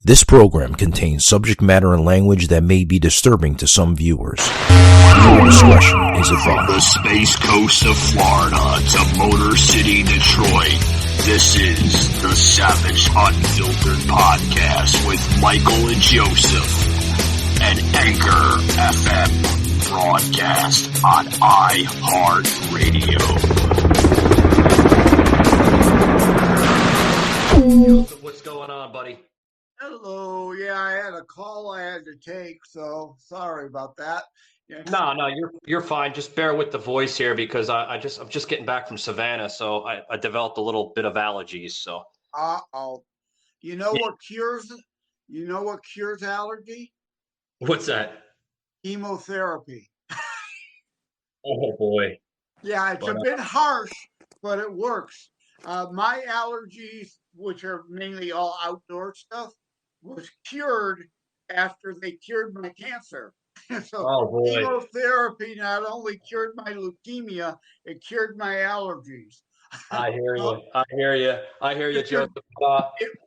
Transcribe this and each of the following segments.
This program contains subject matter and language that may be disturbing to some viewers. Viewer discretion is advised. From the space coast of Florida to Motor City, Detroit, this is the Savage Unfiltered Podcast with Michael and Joseph, an Anchor FM broadcast on iHeartRadio. Joseph, what's going on, buddy? Hello. Yeah, I had a call I had to take, so sorry about that. Yeah. No, you're fine. Just bear with the voice here because I'm just getting back from Savannah, so I developed a little bit of allergies. So. Uh-oh. You know what cures allergy? What's that? Chemotherapy. Oh boy. Yeah, it's a bit harsh, but it works. My allergies, which are mainly all outdoor stuff, was cured after they cured my cancer. So chemotherapy not only cured my leukemia, it cured my allergies. I hear you. I hear you, Joseph.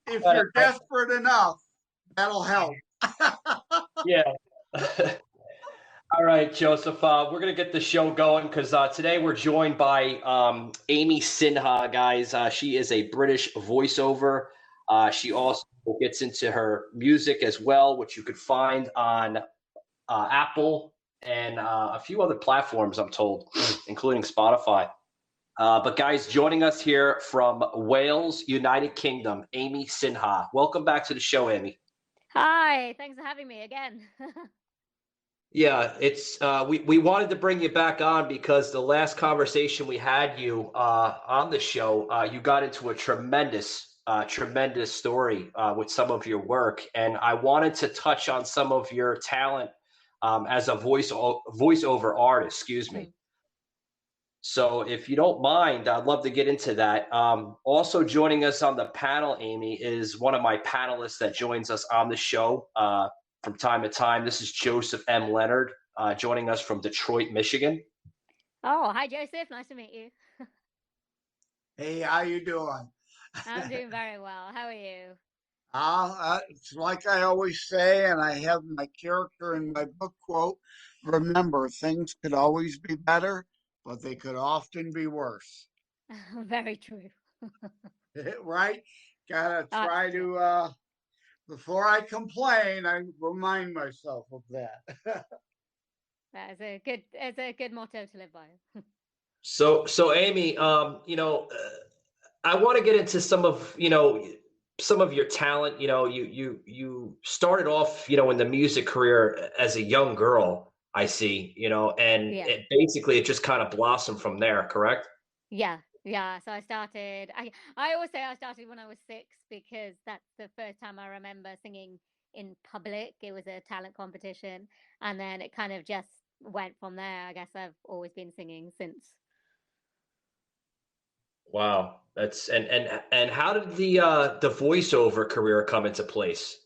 If you're desperate enough, that'll help. Yeah. All right, Joseph, we're going to get the show going because today we're joined by Amy Sinha, guys. She is a British voiceover. She also gets into her music as well, which you could find on Apple and a few other platforms, I'm told, including Spotify. But guys, joining us here from Wales, United Kingdom, Amy Sinha. Welcome back to the show, Amy. Hi, thanks for having me again. Yeah, it's we wanted to bring you back on because the last conversation we had you on the show, you got into a tremendous story with some of your work, and I wanted to touch on some of your talent as a voiceover artist. Excuse me. So, if you don't mind, I'd love to get into that. Also joining us on the panel, Amy, is one of my panelists that joins us on the show from time to time. This is Joseph M. Leonard, joining us from Detroit, Michigan. Oh, hi, Joseph. Nice to meet you. Hey, how you doing? I'm doing very well. How are you? It's like I always say, and I have my character in my book quote, remember, things could always be better, but they could often be worse. Very true. Right? Gotta try to, before I complain, I remind myself of that. It's a good motto to live by. So Amy, I want to get into some of your talent. You started off, in the music career as a young girl, I see, and it just kind of blossomed from there, correct? Yeah. So I started, I always say I started when I was 6 because that's the first time I remember singing in public. It was a talent competition, and then it kind of just went from there. I guess I've always been singing since. Wow, that's and how did the voiceover career come into place?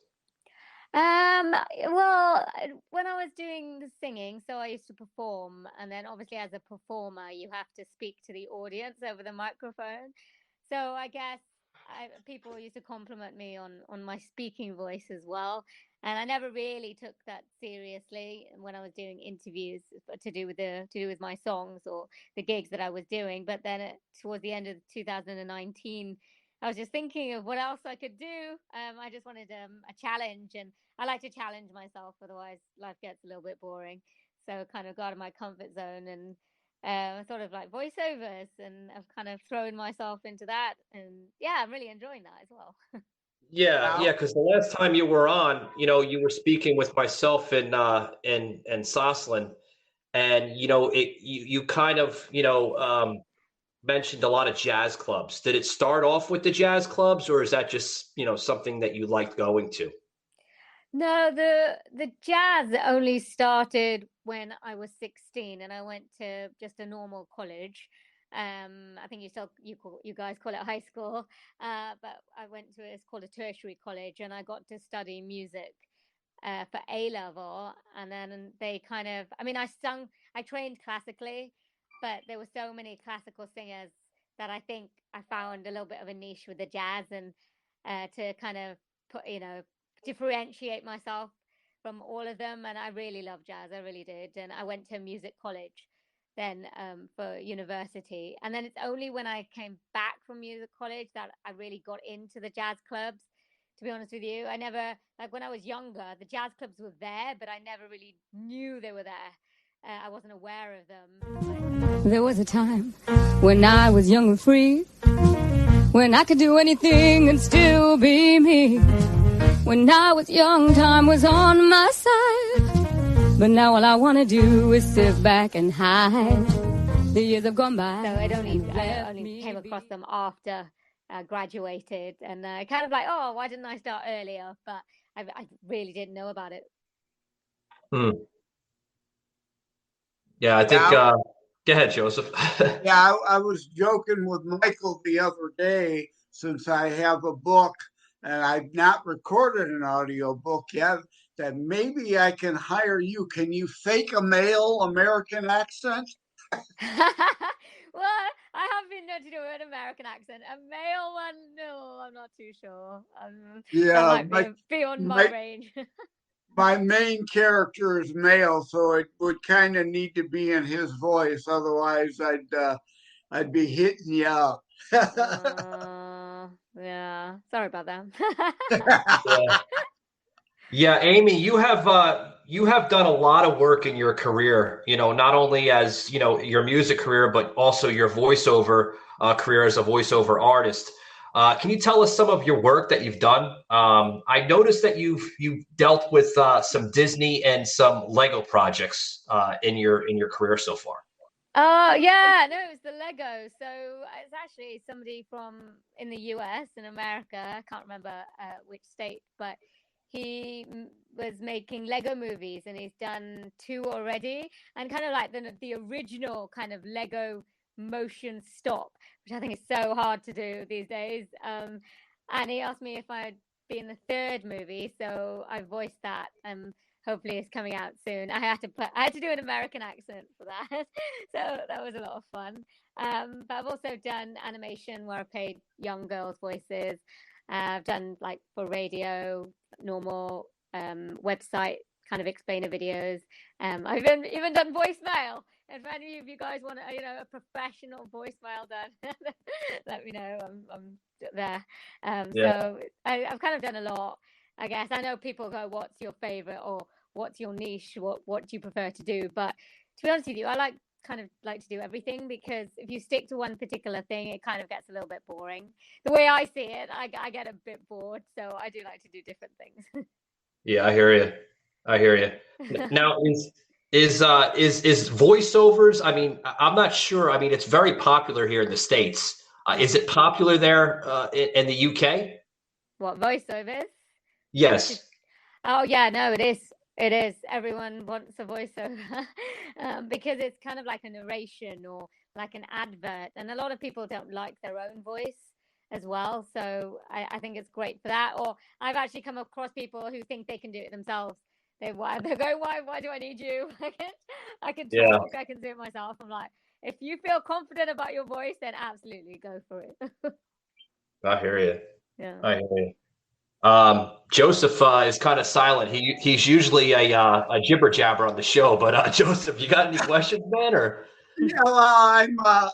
Well, when I was doing the singing, so I used to perform, and then obviously as a performer, you have to speak to the audience over the microphone. So I guess people used to compliment me on my speaking voice as well, and I never really took that seriously when I was doing interviews to do with my songs or the gigs that I was doing. But then towards the end of 2019. I was just thinking of what else I could do. I just wanted a challenge, and I like to challenge myself. Otherwise, life gets a little bit boring. So kind of got out of my comfort zone and sort of like voiceovers, and I've kind of thrown myself into that. And yeah, I'm really enjoying that as well. Yeah, because the last time you were on, you were speaking with myself and Soslin, and you kind of mentioned a lot of jazz clubs. Did it start off with the jazz clubs, or is that just something that you liked going to? No, the jazz only started when I was 16, and I went to just a normal college. I think you guys call it high school, but I went to it's called a tertiary college, and I got to study music for A level, and then they kind of, I trained classically, but there were so many classical singers that I think I found a little bit of a niche with the jazz, and to kind of put differentiate myself from all of them. And I really loved jazz. I really did. And I went to music college then for university. And then it's only when I came back from music college that I really got into the jazz clubs. To be honest with you, I never, like when I was younger, the jazz clubs were there, but I never really knew they were there. I wasn't aware of them. There was a time when I was young and free, when I could do anything and still be me. When I was young, time was on my side, but now all I want to do is sit back and hide. The years have gone by. So I only came across them after graduated, and kind of like, oh, why didn't I start earlier? But I really didn't know about it. Yeah, I think. Go ahead, Joseph. Yeah, I was joking with Michael the other day, since I have a book and I've not recorded an audio book yet, that maybe I can hire you. Can you fake a male American accent? Well, I have been known to do an American accent. A male one, no, I'm not too sure. That might be beyond my range. My main character is male, so it would kind of need to be in his voice. Otherwise, I'd be hitting you up. Yeah, sorry about that. Yeah, Amy, you have done a lot of work in your career, not only as, your music career, but also your voiceover career as a voiceover artist. Can you tell us some of your work that you've done? I noticed that you've dealt with some Disney and some Lego projects in your career so far. Oh, yeah, no, it was the Lego. So it's actually somebody from in the US, in America. I can't remember which state, but he was making Lego movies, and he's done 2 already, and kind of like the original kind of Lego motion stop, which I think is so hard to do these days. And he asked me if I'd be in the 3rd movie, so I voiced that. Hopefully it's coming out soon. I had to do an American accent for that, so that was a lot of fun. But I've also done animation where I played young girls' voices. I've done like for radio, normal website kind of explainer videos. I've even done voicemail. If any of you guys want a professional voicemail done, let me know. I'm there. So I've kind of done a lot. I guess I know people go, "What's your favorite?" or "What's your niche?" What do you prefer to do? But to be honest with you, I like to do everything, because if you stick to one particular thing, it kind of gets a little bit boring. The way I see it, I get a bit bored, so I do like to do different things. Yeah, I hear you. Now, is voiceovers? I mean, I'm not sure. I mean, it's very popular here in the States. Is it popular there in the UK? What, voiceovers? Yes. Oh yeah, no, it is. It is. Everyone wants a voiceover because it's kind of like a narration or like an advert, and a lot of people don't like their own voice as well. So I think it's great for that. Or I've actually come across people who think they can do it themselves. They're going, why do I need you? I can talk. I can do it myself. I'm like, if you feel confident about your voice, then absolutely go for it. I hear you. Yeah. I hear you. Joseph is kind of silent. He's usually a jibber jabber on the show, but Joseph, you got any questions, man? Or Yeah, well,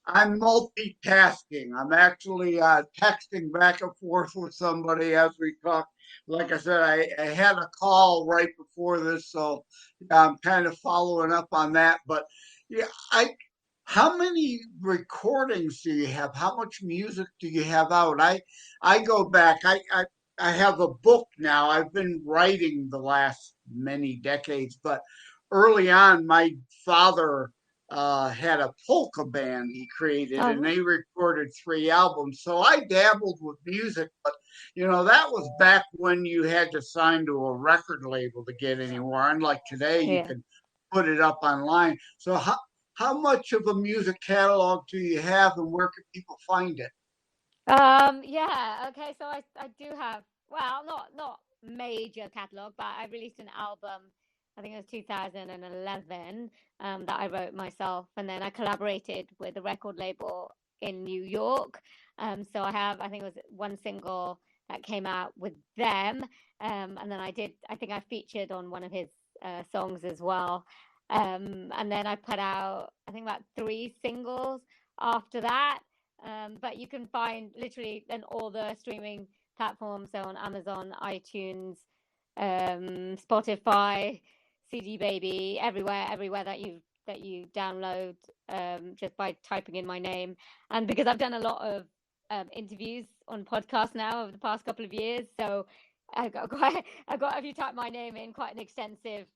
I'm multitasking. I'm actually texting back and forth with somebody as we talk. Like I said, I had a call right before this, so I'm kind of following up on that. But yeah, how many recordings do you have? How much music do you have out? I go back. I have a book now. I've been writing the last many decades, but early on, my father had a polka band he created, and they recorded 3 albums. So I dabbled with music, but that was back when you had to sign to a record label to get anywhere. Unlike today, you can put it up online. So how much of a music catalog do you have, and where can people find it? Yeah, okay, so I do have, well, not major catalog, but I released an album, I think it was 2011, that I wrote myself, and then I collaborated with a record label in New York. So I think it was one single that came out with them. And then I think I featured on one of his songs as well. And then I put out, I think, about 3 singles after that. But you can find literally on all the streaming platforms, so on Amazon, iTunes, Spotify, CD Baby, everywhere that you download, just by typing in my name. And because I've done a lot of interviews on podcasts now over the past couple of years, so I got if you type my name in, quite an extensive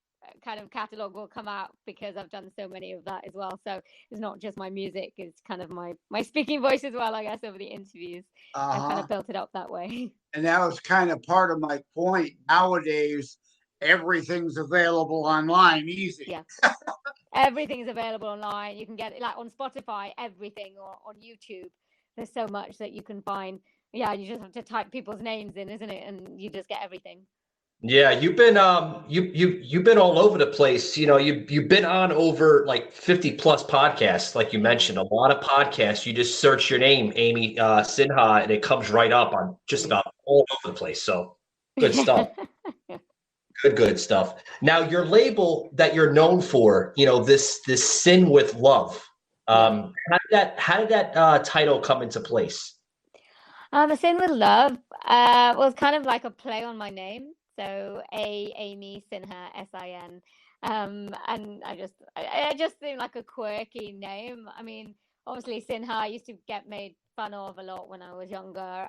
kind of catalog will come out, because I've done so many of that as well. So it's not just my music, it's kind of my speaking voice as well, I guess, over the interviews. I've kind of built it up that way. And that was kind of part of my point. Nowadays, everything's available online, easy. Yeah. Everything's available online. You can get it like on Spotify, everything, or on YouTube. There's so much that you can find. Yeah, you just have to type people's names in, isn't it? And you just get everything. Yeah, you've been you've been all over the place. You know, you've been on over like 50 plus podcasts, like you mentioned. A lot of podcasts. You just search your name, Amy Sinha, and it comes right up on just about all over the place. So good stuff. Good stuff. Now, your label that you're known for, you know, this Sin with Love. How did that title come into place? The Sin with Love was kind of like a play on my name. So Amy Sinha, Sin. And I just seemed like a quirky name. I mean, obviously Sinha, I used to get made fun of a lot when I was younger.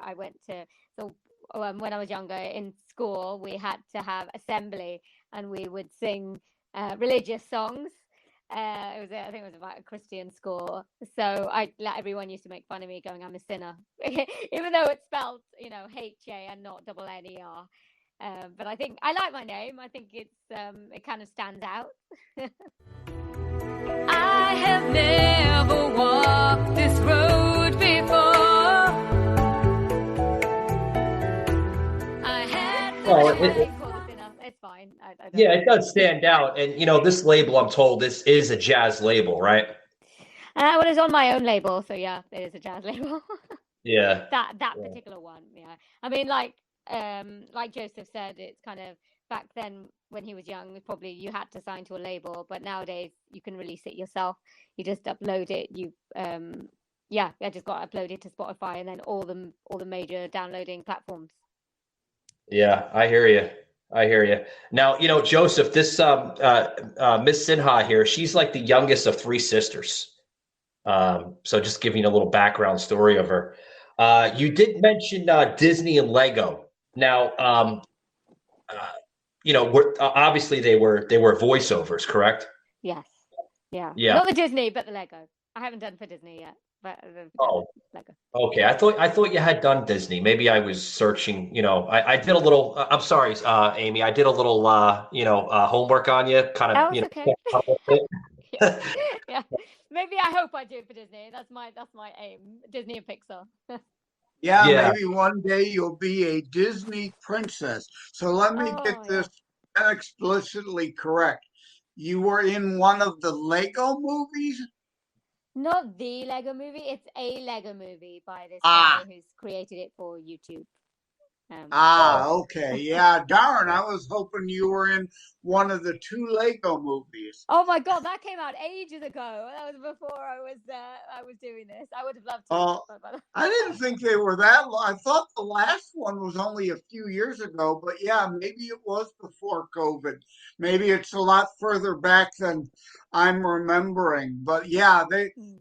When I was younger in school, we had to have assembly, and we would sing religious songs. I think it was about a Christian school. So everyone used to make fun of me, going, I'm a sinner, even though it's spelled, you know, H-A and not double N-E-R. But I think I like my name. I think it kind of stands out. I have never walked this road before. I had it's fine. Yeah, it does stand out. And, you know, this label, I'm told, this is a jazz label, right? Well, it's on my own label. So, yeah, it is a jazz label. Yeah. That particular one. Yeah. I mean, like Joseph said, it's kind of back then when he was young, probably you had to sign to a label. But nowadays, you can release it yourself. You just upload it. I just got uploaded to Spotify and then all the major downloading platforms. Yeah, I hear you. Now, you know, Joseph, this Miss Sinha here, she's like the youngest of 3 sisters. So just giving you a little background story of her. You did mention Disney and Lego. Now, you know, obviously they were voiceovers, correct? Yes. Yeah. Yeah. Not the Disney, but the Lego. I haven't done for Disney yet. But Lego. Okay. I thought you had done Disney. Maybe I was searching. You know, I did a little. I'm sorry, Amy. I did a little. Homework on you. Kind of. You know. Okay. Yeah. Maybe I hope I do it for Disney. That's my aim. Disney and Pixar. Yeah, maybe one day you'll be a Disney princess. So let me get this explicitly correct. You were in one of the Lego movies? Not the Lego movie. It's a Lego movie by this guy who's created it for YouTube. Okay. Yeah, darn. I was hoping you were in one of the 2 Lego movies. Oh my God, that came out ages ago. That was before I was doing this. I would have loved to. I didn't think they were that long. I thought the last one was only a few years ago, but yeah, maybe it was before COVID. Maybe it's a lot further back than I'm remembering. But yeah,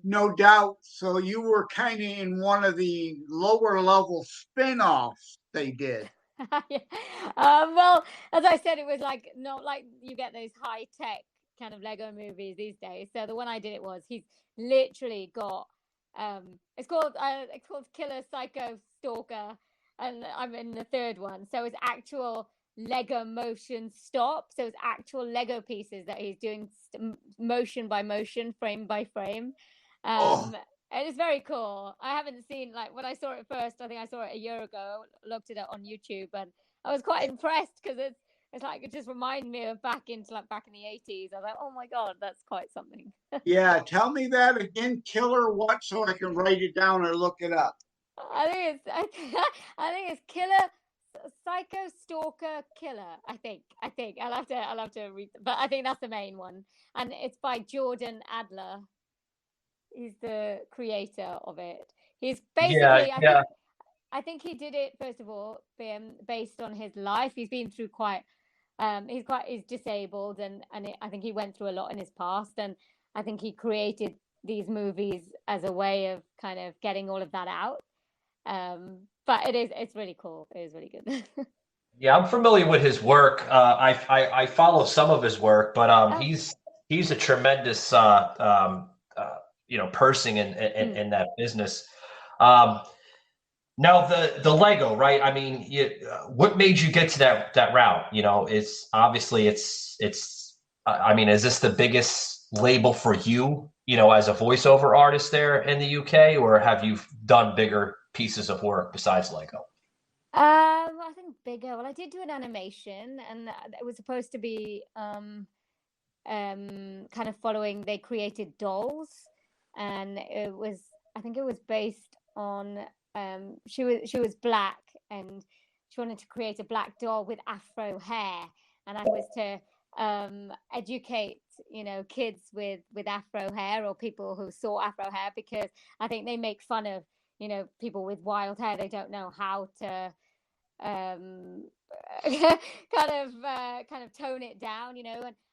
no doubt. So you were kind of in one of the lower level spin-offs they did. Yeah. Well, as I said, it was like not like you get those high tech kind of Lego movies these days. So the one I did he's literally got it's called Killer Psycho Stalker, and I'm in the 3rd one. So it's actual Lego motion stop. So it's actual Lego pieces that he's doing motion by motion, frame by frame. It is very cool. I haven't seen, like, when I saw it first, I think I saw it a year ago, looked at it on YouTube, and I was quite impressed because it's like, it just reminded me of back in the 80s. I was like, oh my God, that's quite something. Yeah, tell me that again. Killer what, so I can write it down or look it up. I think it's Killer, Psycho Stalker Killer. I think I'll have to read, but I think that's the main one, and it's by Jordan Adler. He's the creator of it. He's basically, I think he did it first of all based on his life. He's been through he's disabled, and I think he went through a lot in his past, and I think he created these movies as a way of kind of getting all of that out. But it's really cool. It is really good. Yeah, I'm familiar with his work. I follow some of his work, but he's a tremendous person in that business. Now the Lego, right? I mean, what made you get to that route? It's obviously it's. I mean, is this the biggest label for you? As a voiceover artist there in the UK, or have you done bigger pieces of work besides Lego? I think bigger. Well, I did do an animation, and it was supposed to be kind of following. They created dolls, and I think it was based on she was black, and she wanted to create a black doll with afro hair, and I was to educate kids with afro hair, or people who saw afro hair, because I think they make fun of people with wild hair. They don't know how to kind of tone it down,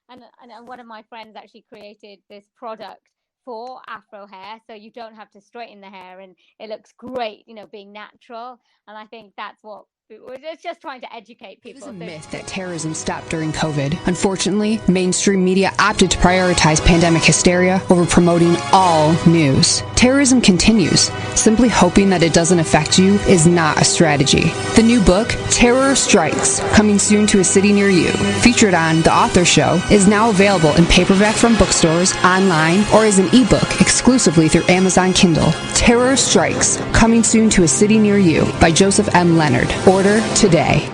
and one of my friends actually created this product for afro hair, so you don't have to straighten the hair, and it looks great, being natural. And I think that's what it's just trying to educate people. It is a myth that terrorism stopped during COVID. Unfortunately, mainstream media opted to prioritize pandemic hysteria over promoting all news. Terrorism continues. Simply hoping that it doesn't affect you is not a strategy. The new book, Terror Strikes, coming soon to a city near you, featured on The Author Show, is now available in paperback from bookstores, online, or as an ebook exclusively through Amazon Kindle. Terror Strikes, coming soon to a city near you, by Joseph M. Leonard. Order today.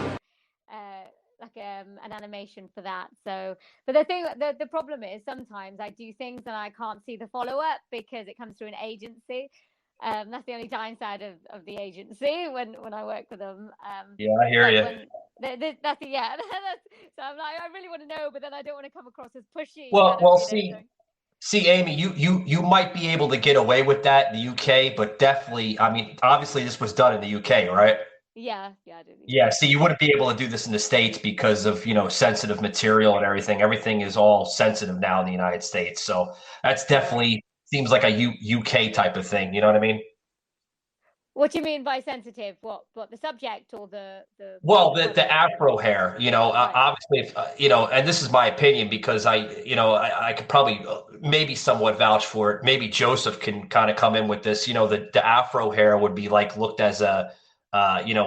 An animation for that. So, but the problem is sometimes I do things and I can't see the follow up because it comes through an agency. That's the only downside of the agency when I work with them. Yeah, I hear you. So I'm like, I really want to know, but then I don't want to come across as pushy. Well, see, Amy, you might be able to get away with that in the UK, but definitely, I mean, obviously this was done in the UK, right? Yeah, I do. Yeah, see, you wouldn't be able to do this in the States because of, sensitive material and everything. Everything is all sensitive now in the United States. So that's definitely seems like a UK type of thing. You know what I mean? What do you mean by sensitive? What the subject or the Well, the afro hair, Right. obviously, and this is my opinion because I could probably maybe somewhat vouch for it. Maybe Joseph can kind of come in with this. The afro hair would be like looked as a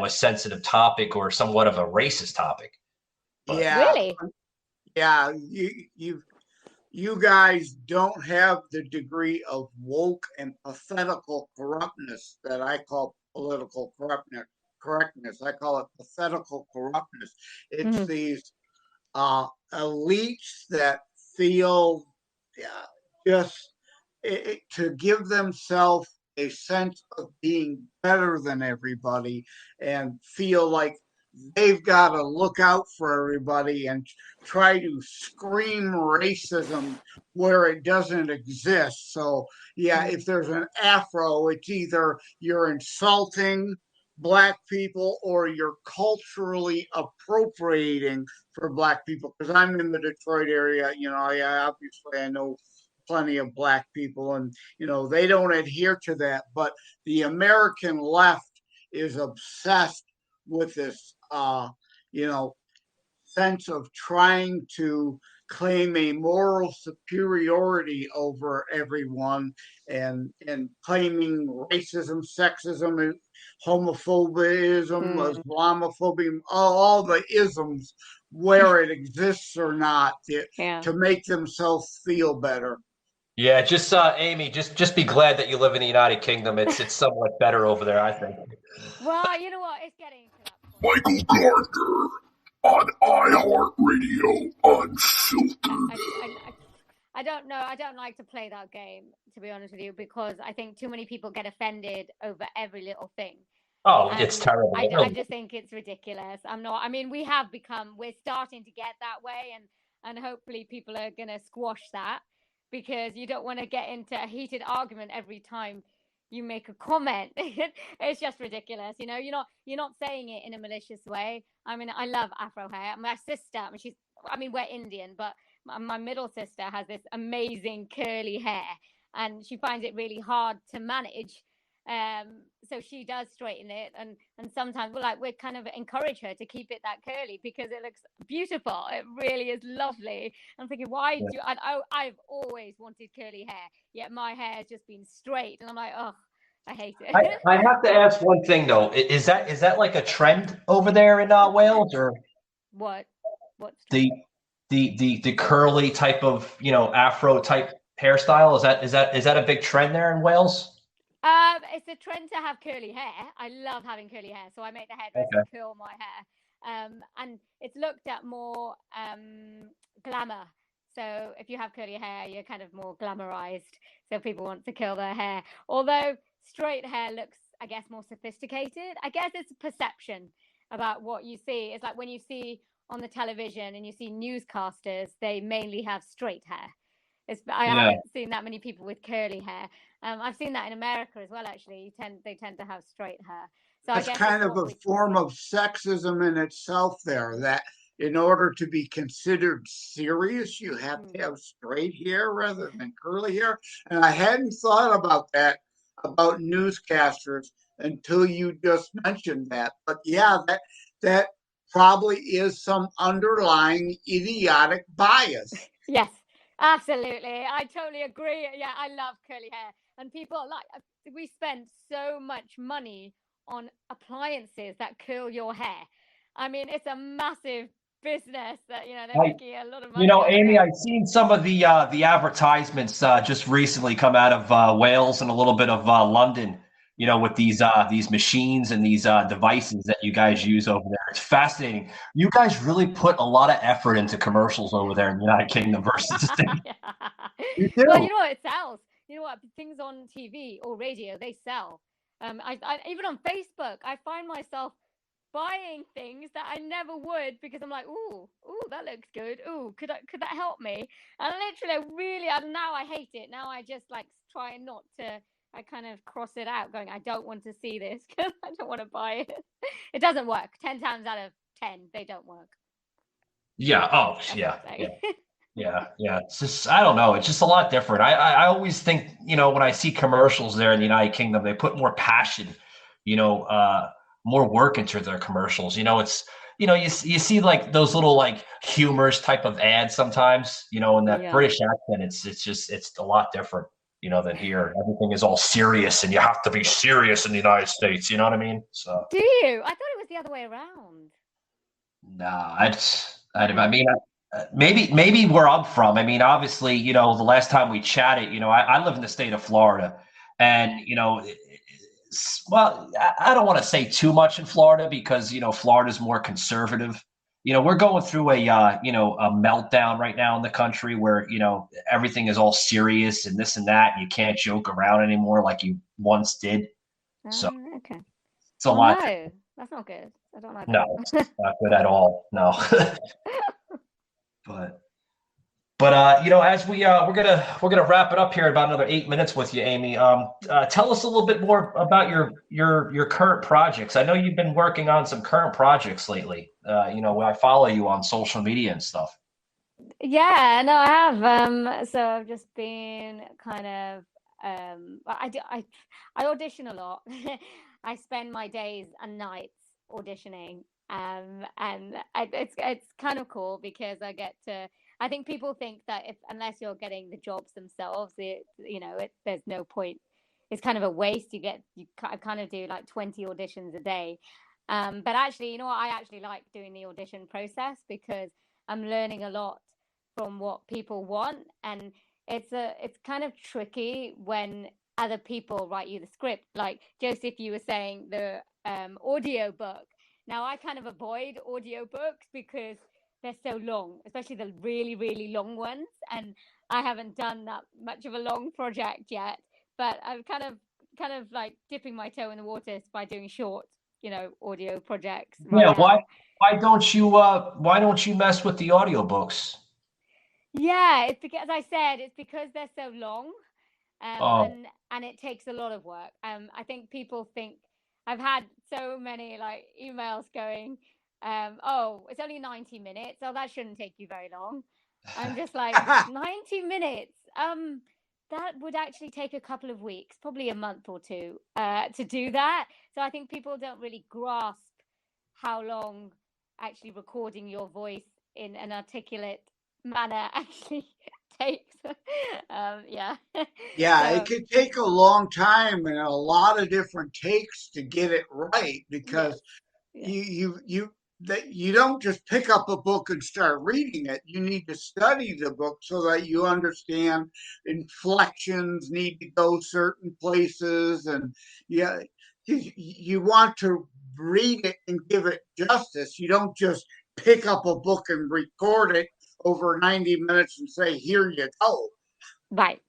sensitive topic or somewhat of a racist topic. But, really? Yeah, you guys don't have the degree of woke and pathetical corruptness that I call political correctness. I call it pathetical corruptness. It's these elites that feel just to give themselves a sense of being better than everybody and feel like they've got to look out for everybody and try to scream racism where it doesn't exist. So, if there's an afro, it's either you're insulting Black people or you're culturally appropriating for Black people. Because I'm in the Detroit area, obviously I know plenty of Black people, and they don't adhere to that. But the American left is obsessed with this sense of trying to claim a moral superiority over everyone, and claiming racism, sexism, homophobism, Islamophobia, all the isms, where it exists or not, to make themselves feel better. Yeah, just Amy, just be glad that you live in the United Kingdom. It's somewhat better over there, I think. Well, you know what? It's getting to that point. Michael Gardner on iHeartRadio Unfiltered. I don't know. I don't like to play that game, to be honest with you, because I think too many people get offended over every little thing. Oh, it's terrible. I just think it's ridiculous. We're starting to get that way, and hopefully people are going to squash that, because you don't want to get into a heated argument every time you make a comment. It's just ridiculous. You're not saying it in a malicious way. I mean, I love Afro hair. My sister, we're Indian, but my middle sister has this amazing curly hair, and she finds it really hard to manage. So she does straighten it, and sometimes we kind of encourage her to keep it that curly because it looks beautiful. It really is lovely. I'm thinking, I've always wanted curly hair, yet my hair has just been straight, and I'm like, oh, I hate it. I have to ask one thing though. Is that like a trend over there in Wales, or What's the curly type of Afro type hairstyle? Is that a big trend there in Wales? It's a trend to have curly hair. I love having curly hair, so I make the hairdresser curl my hair. And it's looked at more glamour. So if you have curly hair, you're kind of more glamorized. So people want to curl their hair. Although straight hair looks, I guess, more sophisticated. I guess it's perception about what you see. It's like when you see on the television and you see newscasters, they mainly have straight hair. I haven't seen that many people with curly hair. I've seen that in America as well, actually. They tend to have straight hair. So That's I guess kind of a form of sexism in itself there, that in order to be considered serious, you have to have straight hair rather than curly hair. And I hadn't thought about that, about newscasters, until you just mentioned that. But yeah, that probably is some underlying idiotic bias. Yes, absolutely. I totally agree. Yeah, I love curly hair. And people we spend so much money on appliances that curl your hair. I mean, it's a massive business that, they're making a lot of money. Amy, I've seen some of the advertisements just recently come out of Wales and a little bit of London, with these machines and these devices that you guys use over there. It's fascinating. You guys really put a lot of effort into commercials over there in the United Kingdom versus the States. You do. Well, you know what, it sells. You know what, things on TV or radio, they sell. I even on Facebook, I find myself buying things that I never would, because I'm like, ooh, that looks good. Ooh, could that help me? And literally, now I hate it. Now I just try not to. I kind of cross it out, going, I don't want to see this because I don't want to buy it. It doesn't work. 10 times out of 10, they don't work. Yeah. Oh, yeah. Yeah. It's just, I don't know. It's just a lot different. I always think, when I see commercials there in the United Kingdom, they put more passion, more work into their commercials. It's, you see like those little humorous type of ads sometimes, in that British accent, it's a lot different, than here. Everything is all serious and you have to be serious in the United States. You know what I mean? So. Do you? I thought it was the other way around. Nah, I mean, maybe where I'm from. I mean, obviously, the last time we chatted, I live in the state of Florida, and well, I don't want to say too much in Florida because Florida's more conservative. We're going through a meltdown right now in the country where everything is all serious and this and that, and you can't joke around anymore like you once did. So okay, it's a lot. No, that's not good. I don't like that. No, it's not good at all. No. But as we're gonna wrap it up here in about another 8 minutes with you, Amy. Tell us a little bit more about your current projects. I know you've been working on some current projects lately. I follow you on social media and stuff. Yeah, no, I have. So I've just been kind of. I audition a lot. I spend my days and nights auditioning, and it's kind of cool because I get to. I think people think that unless you're getting the jobs themselves, there's no point. It's kind of a waste. I kind of do 20 auditions a day. But actually, I actually like doing the audition process because I'm learning a lot from what people want, and it's kind of tricky when other people write you the script. Like Joseph, you were saying the audio book. Now I kind of avoid audiobooks because they're so long, especially the really, really long ones. And I haven't done that much of a long project yet, but I'm kind of like dipping my toe in the water by doing short, audio projects right Yeah, now. why don't you mess with the audiobooks? Yeah, it's because, as I said, it's because they're so long, Oh, and it takes a lot of work. I think people think I've had so many like emails going, oh, it's only 90 minutes. Oh, that shouldn't take you very long. I'm just like 90 minutes. That would actually take a couple of weeks, probably a month or two, to do that. So I think people don't really grasp how long actually recording your voice in an articulate manner actually takes. Yeah. Yeah, it So could take a long time and a lot of different takes to get it right yes, because yes, you don't just pick up a book and start reading it. You need to study the book so that you understand inflections need to go certain places, and yeah, you want to read it and give it justice. You don't just pick up a book and record it over 90 minutes and say, "Here you go." right.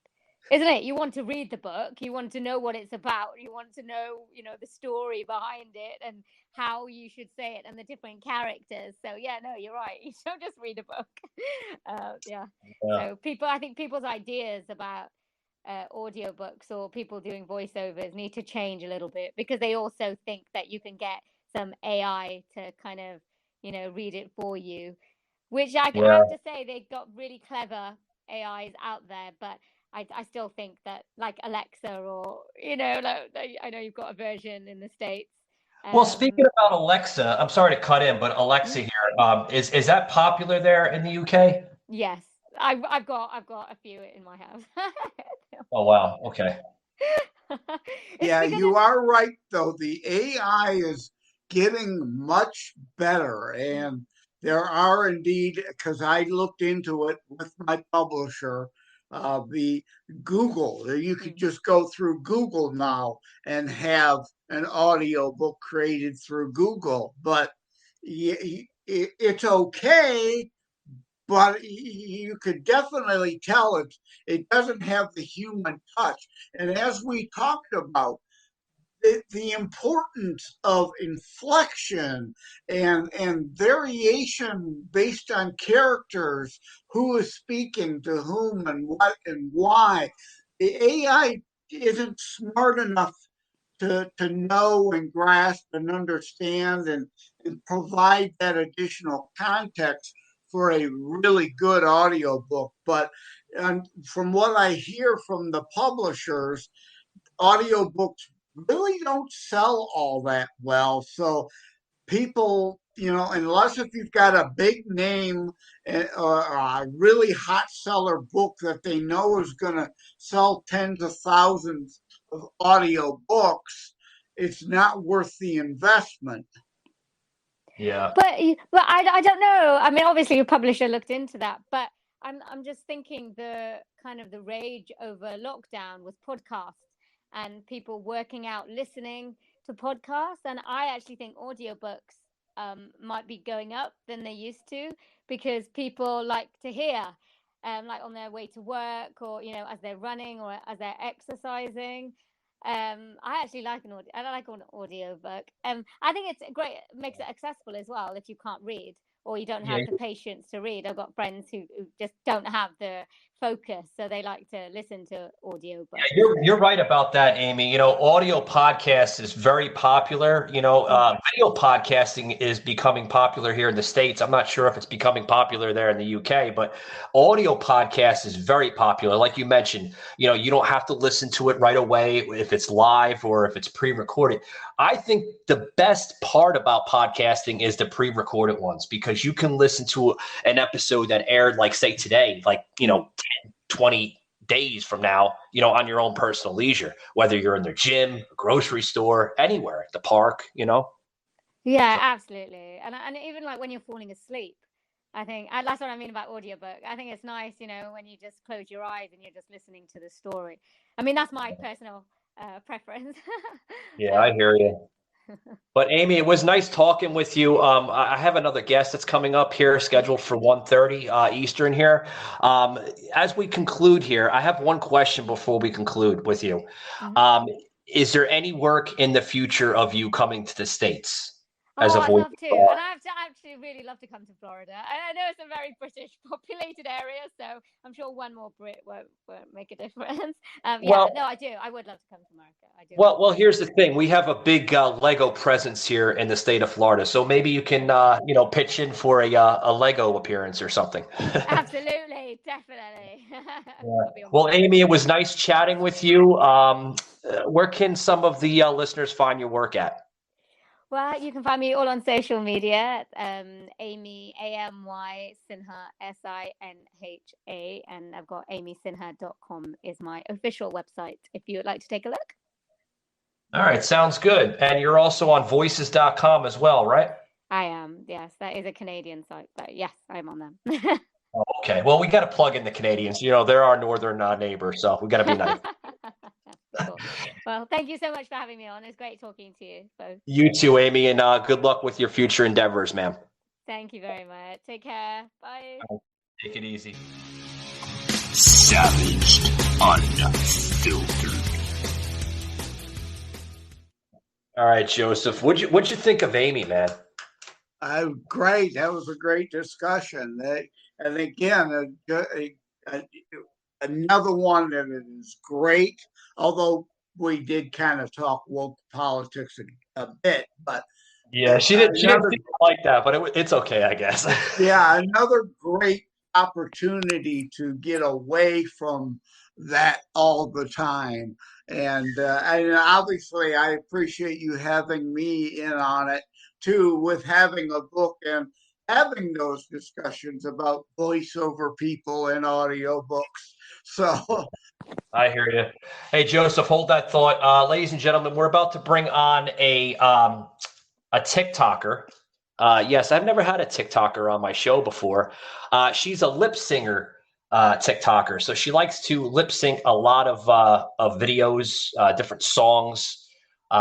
Isn't it? You want to read the book, you want to know what it's about, you want to know, the story behind it and how you should say it and the different characters. So yeah, no, you're right. You don't just read a book. Yeah. yeah. So I think people's ideas about audiobooks or people doing voiceovers need to change a little bit because they also think that you can get some AI to kind of, read it for you, which I Yeah. have to say they got really clever AIs out there, but I still think that like Alexa or like, I know you've got a version in the States. Well, speaking Um, about Alexa, I'm sorry to cut in, but Alexa mhm. here, is that popular there in the UK? Yes, I've got a few in my house. Oh, wow. Okay. It's Yeah, because you are right, though. The AI is getting much better. mm, And there are indeed, because I looked into it with my publisher, the Google. You could mm. just go through Google now and have an audio book created through Google. But it's okay, but you could definitely tell it doesn't have the human touch. And as we talked about, the importance of inflection and variation based on characters, who is speaking to whom and what and why. The AI isn't smart enough to know and grasp and understand and provide that additional context for a really good audiobook. But from what I hear from the publishers, audiobooks really don't sell all that well. So people, unless if you've got a big name or a really hot seller book that they know is going to sell tens of thousands of audio books, it's not worth the investment. Yeah. But I don't know. I mean, obviously your publisher looked into that, but I'm just thinking the kind of the rage over lockdown was podcasts and people working out listening to podcasts, and I actually think audiobooks might be going up than they used to because people like to hear like on their way to work or as they're running or as they're exercising. I actually like I like an audiobook. I think it's great. It makes it accessible as well if you can't read or you don't Yeah. have the patience to read. I've got friends who just don't have the focus, so they like to listen to Yeah, audiobooks. you're right about that, Amy. Audio podcast is very popular. Mm. Video podcasting is becoming popular here in the States. I'm not sure if it's becoming popular there in the UK, but audio podcast is very popular. Like you mentioned, you don't have to listen to it right away if it's live or if it's pre-recorded. I think the best part about podcasting is the pre-recorded ones because you can listen to an episode that aired, like say today, like, 10, 20 days from now, on your own personal leisure, whether you're in the gym, grocery store, anywhere, at the park. Yeah, So, absolutely. And even like when you're falling asleep, I think that's what I mean about audiobook. I think it's nice, when you just close your eyes and you're just listening to the story. I mean, that's my personal preference. yeah, I um, hear you. But Amy, it was nice talking with you. I have another guest that's coming up here, scheduled for 1:30 Eastern here. As we conclude here, I have one question before we conclude with you. Mhm. Is there any work in the future of you coming to the States as Oh, a I'd voice? love to. And I have to actually really love to come to Florida. I know it's a very British populated area, so I'm sure one more Brit won't make a difference. Yeah, Well, no, I do. I would love to come to America. I do. well. Here's the thing: we have a big Lego presence here in the state of Florida, so maybe you can, pitch in for a Lego appearance or something. Absolutely, definitely. Yeah. I'll be on Well, board. Amy, it was nice chatting with you. Where can some of the listeners find your work at? Well, you can find me all on social media. Amy AMY Sinha SINHA, and I've got amysinha.com is my official website if you would like to take a look. All right, sounds good. And you're also on voices.com as well, right? I am, yes. That is a Canadian site, but yes, I'm on them. Okay. Well, we got to plug in the Canadians. They're our northern neighbor, so we got to be nice. Cool. Well, thank you so much for having me on. It's great talking to you both. You too, Amy, and good luck with your future endeavors, ma'am. Thank you very much. Take care. Bye. Take it easy. Savaged, unfiltered. All right, Joseph. What'd you think of Amy, man? Great. That was a great discussion. And again, another one that is great, although we did kind of talk woke politics a bit, but Yeah, she didn't another, seem to like that, but it's okay, I guess. yeah, another great opportunity to get away from that all the time. And obviously, I appreciate you having me in on it too, with having a book and having those discussions about voiceover people and audio books. So, I hear you. Hey, Joseph, hold that thought. Ladies and gentlemen, we're about to bring on a TikToker. Yes, I've never had a TikToker on my show before. She's a lip singer TikToker, so she likes to lip sync a lot of videos, different songs.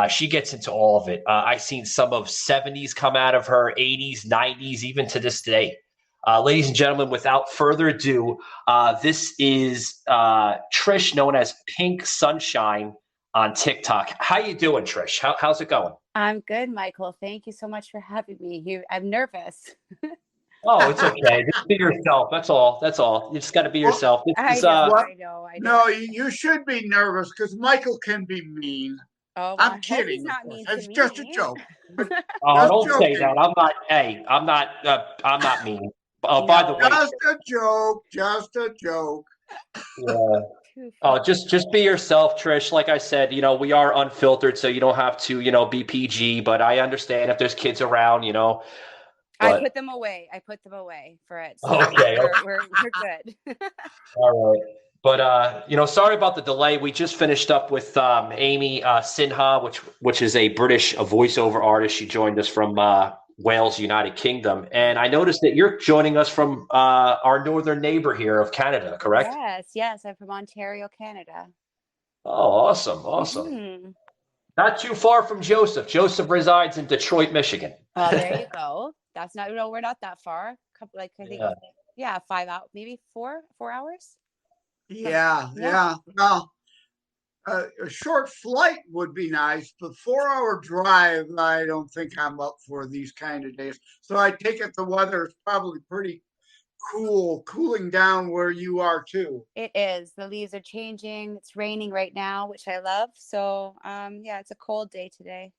She gets into all of it. I've seen some of 70s come out of her, 80s, 90s, even to this day. Ladies and gentlemen, without further ado, this is Trish, known as Pink Sunshine on TikTok. How you doing, Trish? How's it going? I'm good, Michael. Thank you so much for having me here. I'm nervous. Oh, it's okay. Just be yourself. That's all. That's all. You just got to be yourself. This I is know, what? I know, I know. No, you should be nervous because Michael can be mean. Oh, well, I'm I hope kidding. he's Of not course. mean to It's just a me. joke. Oh, Just don't say joking. that. I'm not. Hey, I'm not. I'm not mean. By the No. way, Just a joke. Just a joke. yeah. Too Oh, funny. just be yourself, Trish. Like I said, we are unfiltered, so you don't have to, be PG. But I understand if there's kids around, I But put them away. I put them away for it. So okay, we're good. all right. But sorry about the delay. We just finished up with Amy Sinha, which is a British voiceover artist. She joined us from Wales, United Kingdom, and I noticed that you're joining us from our northern neighbor here of Canada, correct? Yes. I'm from Ontario, Canada. Oh, awesome. Mhm. Not too far from Joseph. Joseph resides in Detroit, Michigan. Well, there you go. That's not. No, we're not that far. Couple, I think. Yeah. 5 hours, maybe 4 hours. Yeah. Well, a short flight would be nice, but 4 hour drive, I don't think I'm up for these kind of days. So I take it the weather is probably pretty cooling down where you are too. It is. The leaves are changing. It's raining right now, which I love. So, yeah, it's a cold day today.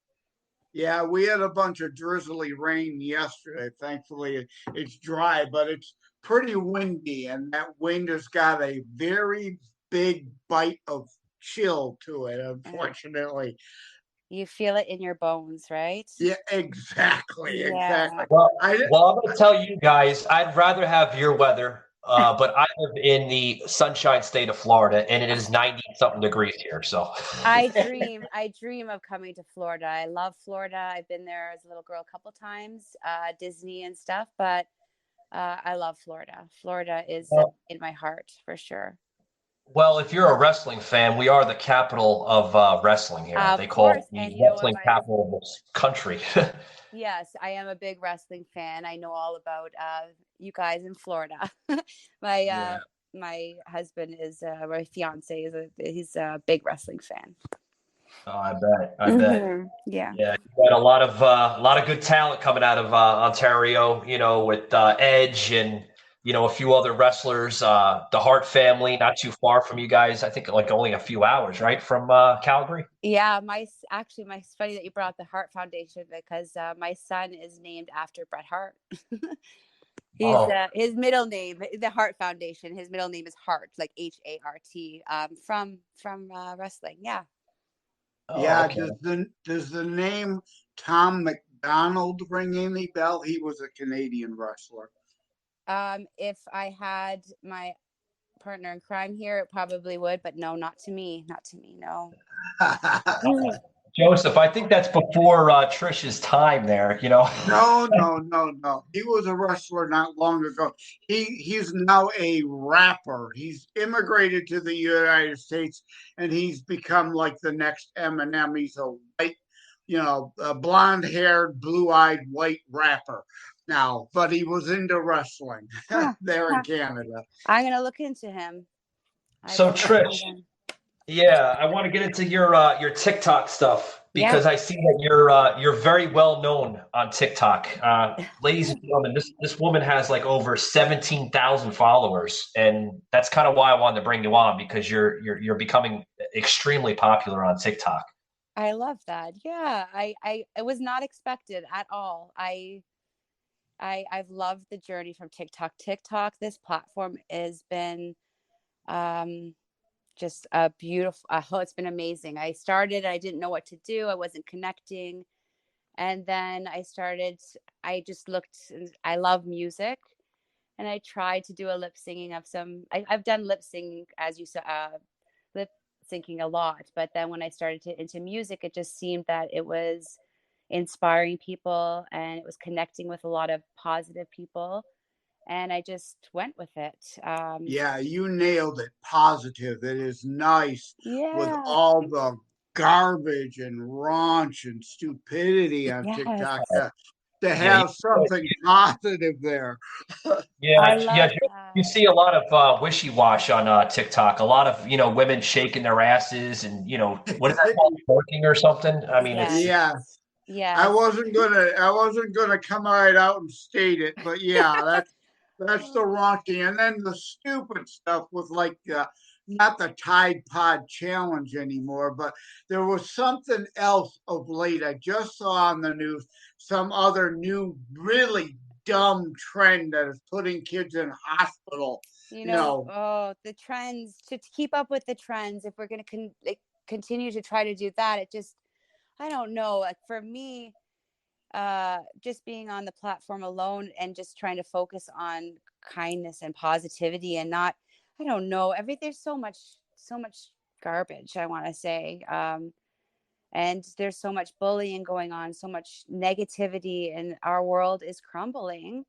Yeah, we had a bunch of drizzly rain yesterday. Thankfully, it's dry, but it's pretty windy, and that wind has got a very big bite of chill to it, unfortunately. You feel it in your bones, right? Yeah, exactly. Yeah. Well, I, I'm going to tell you guys, I'd rather have your weather, but I live in the sunshine state of Florida, and it is 90 something degrees here. So I dream of coming to Florida. I love Florida. I've been there as a little girl a couple times, Disney and stuff, but I love Florida. Florida is in my heart for sure. Well, if you're a wrestling fan, we are the capital of wrestling here. Of They call course. it the And you know what, wrestling guys? capital of this country. Yes, I am a big wrestling fan. I know all about you guys in Florida. my Yeah. my husband is my fiance is he's a big wrestling fan. Oh, I bet. I bet. Yeah. Yeah, you got a lot of good talent coming out of Ontario. With Edge and a few other wrestlers. The Hart family, not too far from you guys. I think like only a few hours, right, from Calgary. Yeah, it's funny that you brought up the Hart Foundation because my son is named after Bret Hart. He's Oh, his middle name, the Hart Foundation. His middle name is Hart, like Hart, from wrestling. Yeah. oh, Yeah, okay. does the name Tom McDonald ring any bell? He was a Canadian wrestler. If I had my partner in crime here, it probably would, but no, not to me. Not to me, no. Joseph, I think that's before Trish's time there. No. He was a wrestler not long ago. He's now a rapper. He's immigrated to the United States and he's become like the next Eminem. He's a white, a blonde-haired, blue-eyed white rapper now, but he was into wrestling Huh, there in huh. Canada. I'm gonna look into him. I So will look into Trish, him. yeah, I want to get into your TikTok stuff Yeah. because I see that you're very well known on TikTok. Ladies and gentlemen, this woman has like over 17,000 followers, and that's kind of why I wanted to bring you on because you're becoming extremely popular on TikTok. I love that. Yeah, I it was not expected at all. I've loved the journey from TikTok. TikTok, this platform has been um just a beautiful it's been amazing. I didn't know what to do. I wasn't connecting. And then I just looked, I love music. And I tried to do a lip singing of I've done lip singing, as you said, lip syncing a lot. But then when I started into music, it just seemed that it was inspiring people and it was connecting with a lot of positive people. And I just went with it. Yeah, you nailed it. Positive. It is nice with Yeah. all the garbage and raunch and stupidity on Yes. TikTok to Yeah, have something positive there. I yeah. love You that. see a lot of wishy-wash on TikTok. A lot of women shaking their asses, and what is that called, twerking or something? I mean, it's Yes. Yeah, Yes. I wasn't gonna come right out and state it, but yeah, that's the raunchy, and then the stupid stuff with like not the Tide Pod challenge anymore, but there was something else of late. I just saw on the news some other new really dumb trend that is putting kids in hospital. The trends to keep up with the trends. If we're going to continue to try to do that, I don't know. Like for me, just being on the platform alone and just trying to focus on kindness and positivity and not, I don't know, there's so much garbage, I want to say. And there's so much bullying going on, so much negativity, and our world is crumbling.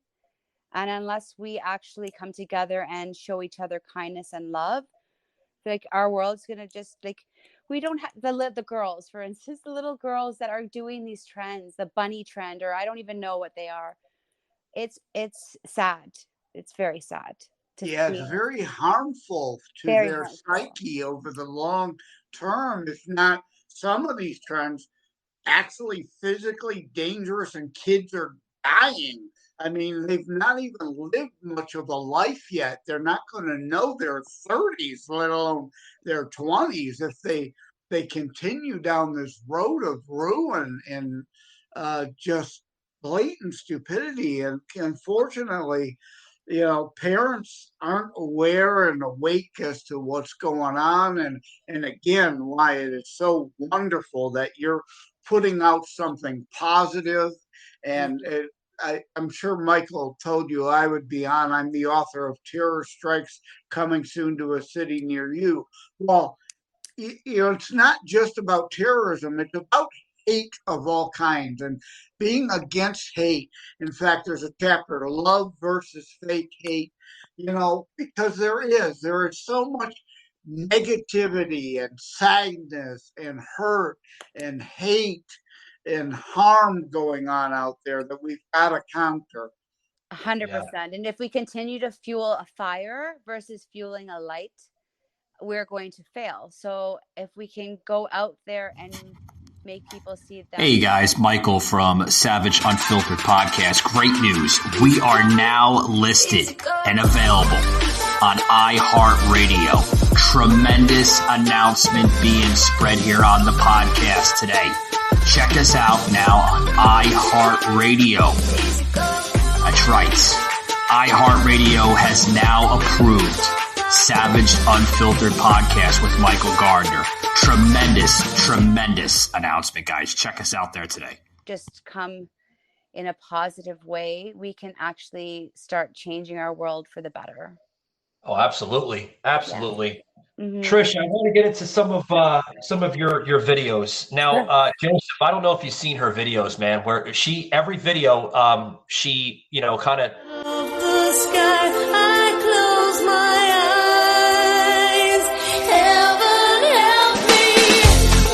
And unless we actually come together and show each other kindness and love, like our world's gonna just like we don't have the girls, for instance, the little girls that are doing these trends, the bunny trend, or I don't even know what they are. It's sad. It's very sad to Yeah, it's see. very harmful to Very their harmful. psyche over the long term. If not, some of these trends actually physically dangerous and kids are dying. I mean, they've not even lived much of a life yet. They're not going to know their 30s, let alone their 20s, if they continue down this road of ruin and just blatant stupidity. And unfortunately, parents aren't aware and awake as to what's going on. And again, why it is so wonderful that you're putting out something positive. And I'm sure Michael told you I would be on. I'm the author of Terror Strikes Coming Soon to a City Near You. Well, it's not just about terrorism, it's about hate of all kinds and being against hate. In fact, there's a chapter, love versus fake hate, because there is so much negativity and sadness and hurt and hate and harm going on out there that we've got to counter. 100%. And if we continue to fuel a fire versus fueling a light, we're going to fail. So if we can go out there and make people see that. Hey guys, Michael from Savage Unfiltered Podcast. Great news. We are now listed and available on iHeartRadio. Tremendous announcement being spread here on the podcast today. Check us out now on iHeartRadio. That's right. iHeartRadio has now approved Savage Unfiltered Podcast with Michael Gardner. Tremendous announcement, guys. Check us out there today. Just come in a positive way, we can actually start changing our world for the better. Oh, absolutely. Yeah. Mm-hmm. Trish, I want to get into some of your videos. Now, Joseph, I don't know if you've seen her videos, man, where every video, she, kind of. The sky, I close my eyes. Heaven help me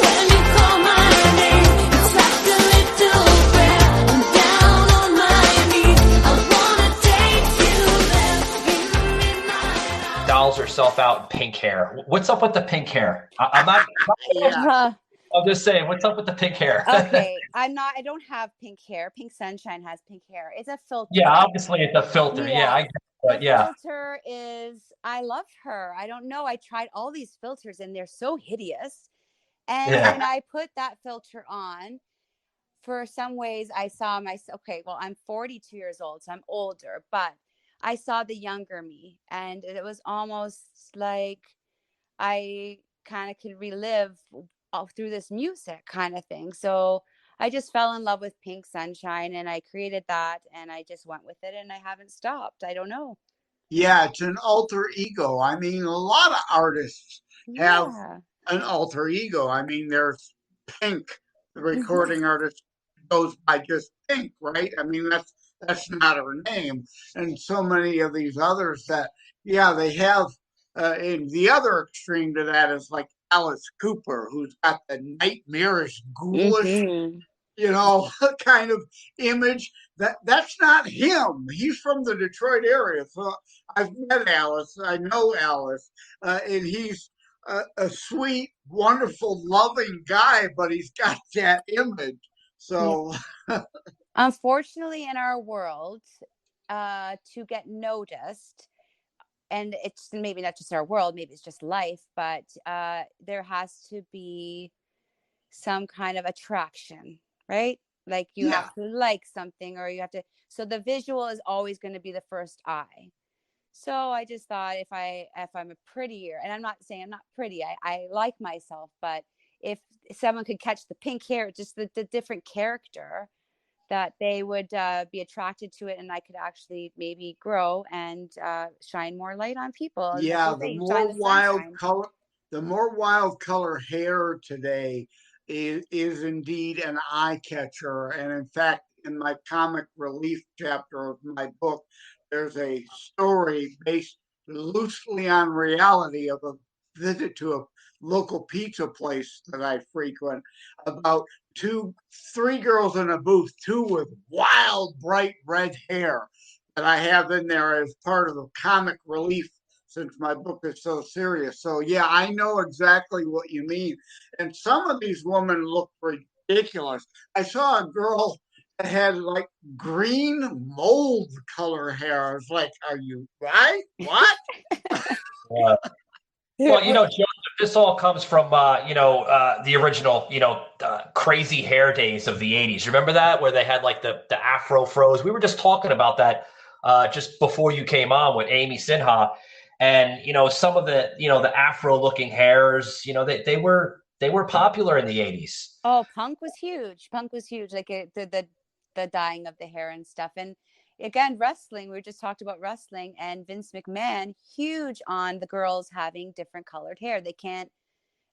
when you call my name. It's like a little prayer. I'm down on my knees. I wanna take you there in midnight. Dolls herself out in pink hair. What's up with the pink hair? I'm not. I'm just saying, what's up with the pink hair? Okay, I don't have pink hair. Pink Sunshine has pink hair. It's a filter. Yeah, obviously it's a filter. Yeah, I get it, but the filter is, I love her. I don't know. I tried all these filters and they're so hideous. And when I put that filter on, for some ways I saw myself, okay, well, I'm 42 years old, so I'm older, but I saw the younger me. And it was almost like I kind of could relive through this music kind of thing. So I just fell in love with Pink Sunshine and I created that and I just went with it and I haven't stopped. I don't know. Yeah, it's an alter ego. I mean, a lot of artists have an alter ego. I mean, there's Pink, the recording artist goes by just Pink, right? I mean, that's not her name. And so many of these others that, they have. And the other extreme to that is like Alice Cooper, who's got the nightmarish, ghoulish, kind of image. That's not him. He's from the Detroit area. So I've met Alice. I know Alice. And he's a sweet, wonderful, loving guy, but he's got that image. So unfortunately, in our world, to get noticed, and it's maybe not just our world, maybe it's just life, but there has to be some kind of attraction, right? Like you have to like something, or you have to, so the visual is always going to be the first eye. So I just thought if I'm a prettier, and I'm not saying I'm not pretty, I like myself, but if someone could catch the pink hair, just the different character, that they would be attracted to it, and I could actually maybe grow and shine more light on people. Yeah, the more wild color hair today is indeed an eye catcher. And in fact, in my comic relief chapter of my book, there's a story based loosely on reality of a visit to a local pizza place that I frequent about three girls in a booth, two with wild, bright red hair that I have in there as part of the comic relief since my book is so serious. So yeah, I know exactly what you mean. And some of these women look ridiculous. I saw a girl that had like green mold color hair. I was like, are you right? What? Well, Joseph, this all comes from, the original, crazy hair days of the 80s. Remember that, where they had like the afro froze? We were just talking about that just before you came on with Amy Sinha. And, some of the, the afro looking hairs, they were popular in the 80s. Oh, punk was huge. Like the dyeing of the hair and stuff. And again, wrestling, we just talked about wrestling, and Vince McMahon, huge on the girls having different colored hair.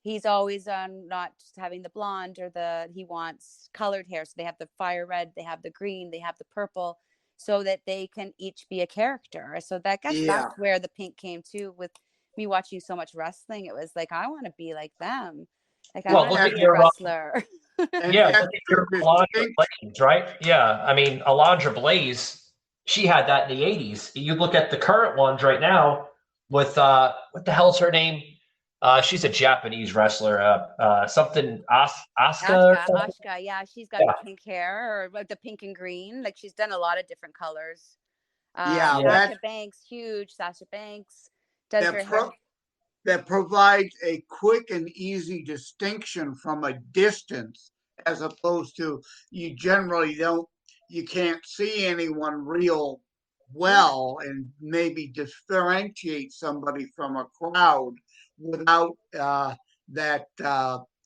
He's always on not just having the blonde he wants colored hair. So they have the fire red, they have the green, they have the purple, so that they can each be a character. So that's where the pink came too, with me watching so much wrestling, it was like, I want to be like them. Like, I Well, want look to at be a your wrestler. And yeah, look that's at your the Alondra distinct. Blaze, right? Yeah, I mean Alondra Blaze, she had that in the '80s. You look at the current ones right now with what the hell's her name? She's a Japanese wrestler, something Asuka or something. Ashka, yeah, she's got Yeah, the pink hair or like the pink and green. Like, she's done a lot of different colors. Yeah, yeah. Sasha Banks, huge. Sasha Banks does that her pro, hair. that provides a quick and easy distinction from a distance, as opposed to you generally don't, you can't see anyone real Yeah. well and maybe differentiate somebody from a crowd without that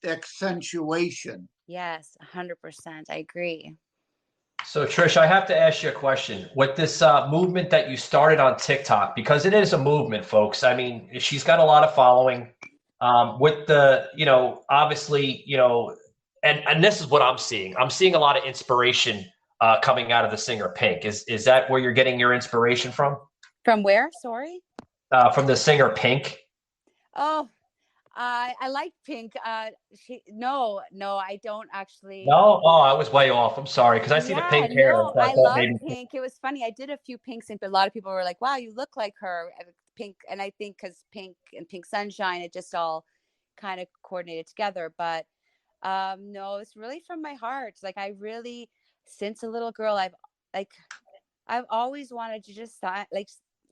accentuation. Yes, 100%. I agree. So Trish, I have to ask you a question. With this movement that you started on TikTok, because it is a movement, folks. I mean, she's got a lot of following. With the, obviously, and this is what I'm seeing. I'm seeing a lot of inspiration coming out of the singer Pink. Is that where you're getting your inspiration from? From where? Sorry. From the singer Pink? Oh, I like Pink. No, I don't actually. No? Oh, I was way off. I'm sorry, because I see the Yeah, pink hair. no, So I I thought love maybe. Pink. It was funny. I did a few Pinks, and a lot of people were like, "Wow, you look like her." Pink, and I think because Pink and Pink Sunshine, it just all kind of coordinated together. But no, it's really from my heart. Like, I really, since a little girl, like I've always wanted to just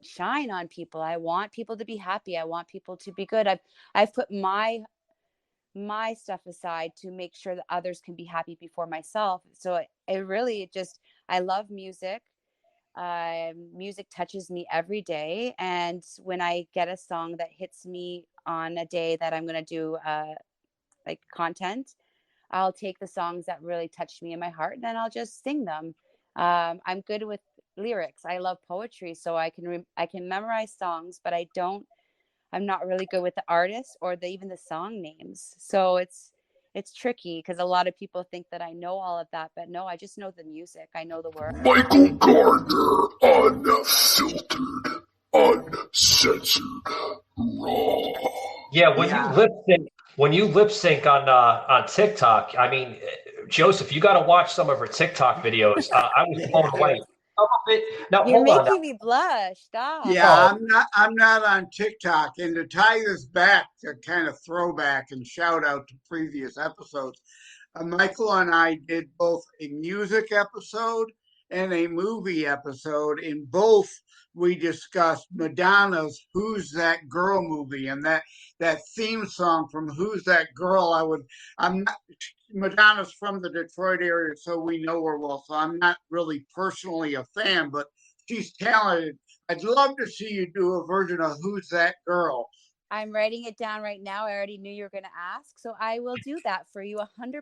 shine on people. I want people to be happy. I want people to be good. I've put my stuff aside to make sure that others can be happy before myself. So it really just, I love music. Music touches me every day. And when I get a song that hits me on a day that I'm going to do like content, I'll take the songs that really touched me in my heart and then I'll just sing them. I'm good with lyrics. I love poetry, so I can memorize songs, but I'm not really good with the artists or even the song names. So it's tricky because a lot of people think that I know all of that, but no, I just know the music. I know the words. Michael Gardner, unfiltered, uncensored, raw. Yeah, Yeah. when you lip sync on TikTok, I mean, Joseph, you got to watch some of her TikTok videos. I was blown away. Some of it. Now, You're hold on. Now. making me blush. Stop. Yeah, Oh, I'm not on TikTok. And to tie this back, to kind of throwback and shout out to previous episodes, Michael and I did both a music episode and a movie episode. In both, we discussed Madonna's "Who's That Girl" movie and that theme song from "Who's That Girl." I'm not. Madonna's from the Detroit area, so we know her well. So I'm not really personally a fan, but she's talented. I'd love to see you do a version of "Who's That Girl." I'm writing it down right now. I already knew you were going to ask, so I will do that for you 100%.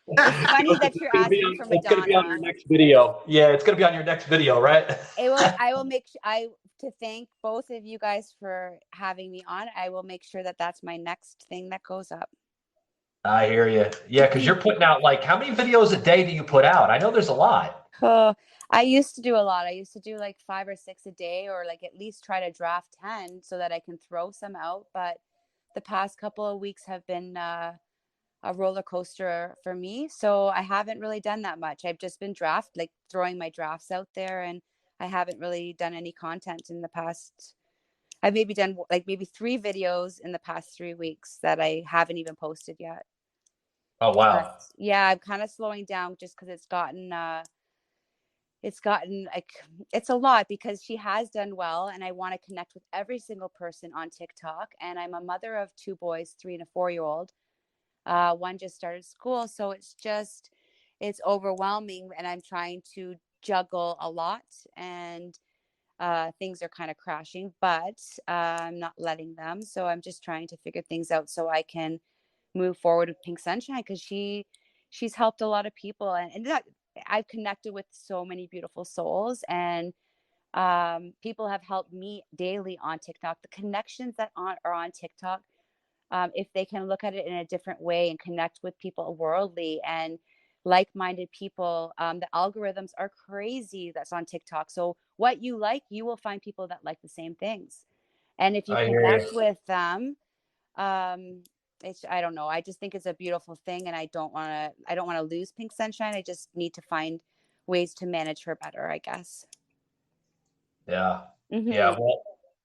It's funny that you're asking for it's gonna be on your Madonna. next video. Yeah, it's gonna be on your next video, right? I will make to thank both of you guys for having me on. I will make sure that that's my next thing that goes up. I hear you. Yeah, because you're putting out like how many videos a day do you put out? I know there's a lot. Oh, I used to do a lot. I used to do like 5 or 6 a day, or like at least try to draft 10 so that I can throw some out. But the past couple of weeks have been a roller coaster for me. So I haven't really done that much. I've just been throwing my drafts out there, and I haven't really done any content in the past. I've maybe done like maybe 3 videos in the past 3 weeks that I haven't even posted yet. Oh But wow. yeah, I'm kind of slowing down just because it's gotten like it's a lot because she has done well and I want to connect with every single person on TikTok. And I'm a mother of 2 boys, 3 and a 4-year-old. One just started school, so it's overwhelming, and I'm trying to juggle a lot, and things are kind of crashing, but I'm not letting them. So I'm just trying to figure things out so I can move forward with Pink Sunshine because she's helped a lot of people, and I've connected with so many beautiful souls, and people have helped me daily on TikTok. The connections that are on TikTok, if they can look at it in a different way and connect with people worldly and like-minded people, the algorithms are crazy that's on TikTok. So what you like, you will find people that like the same things. And if you I hear connect you. with them, I don't know. I just think it's a beautiful thing, and I don't want to lose Pink Sunshine. I just need to find ways to manage her better, I guess. Yeah. Mm-hmm. Yeah.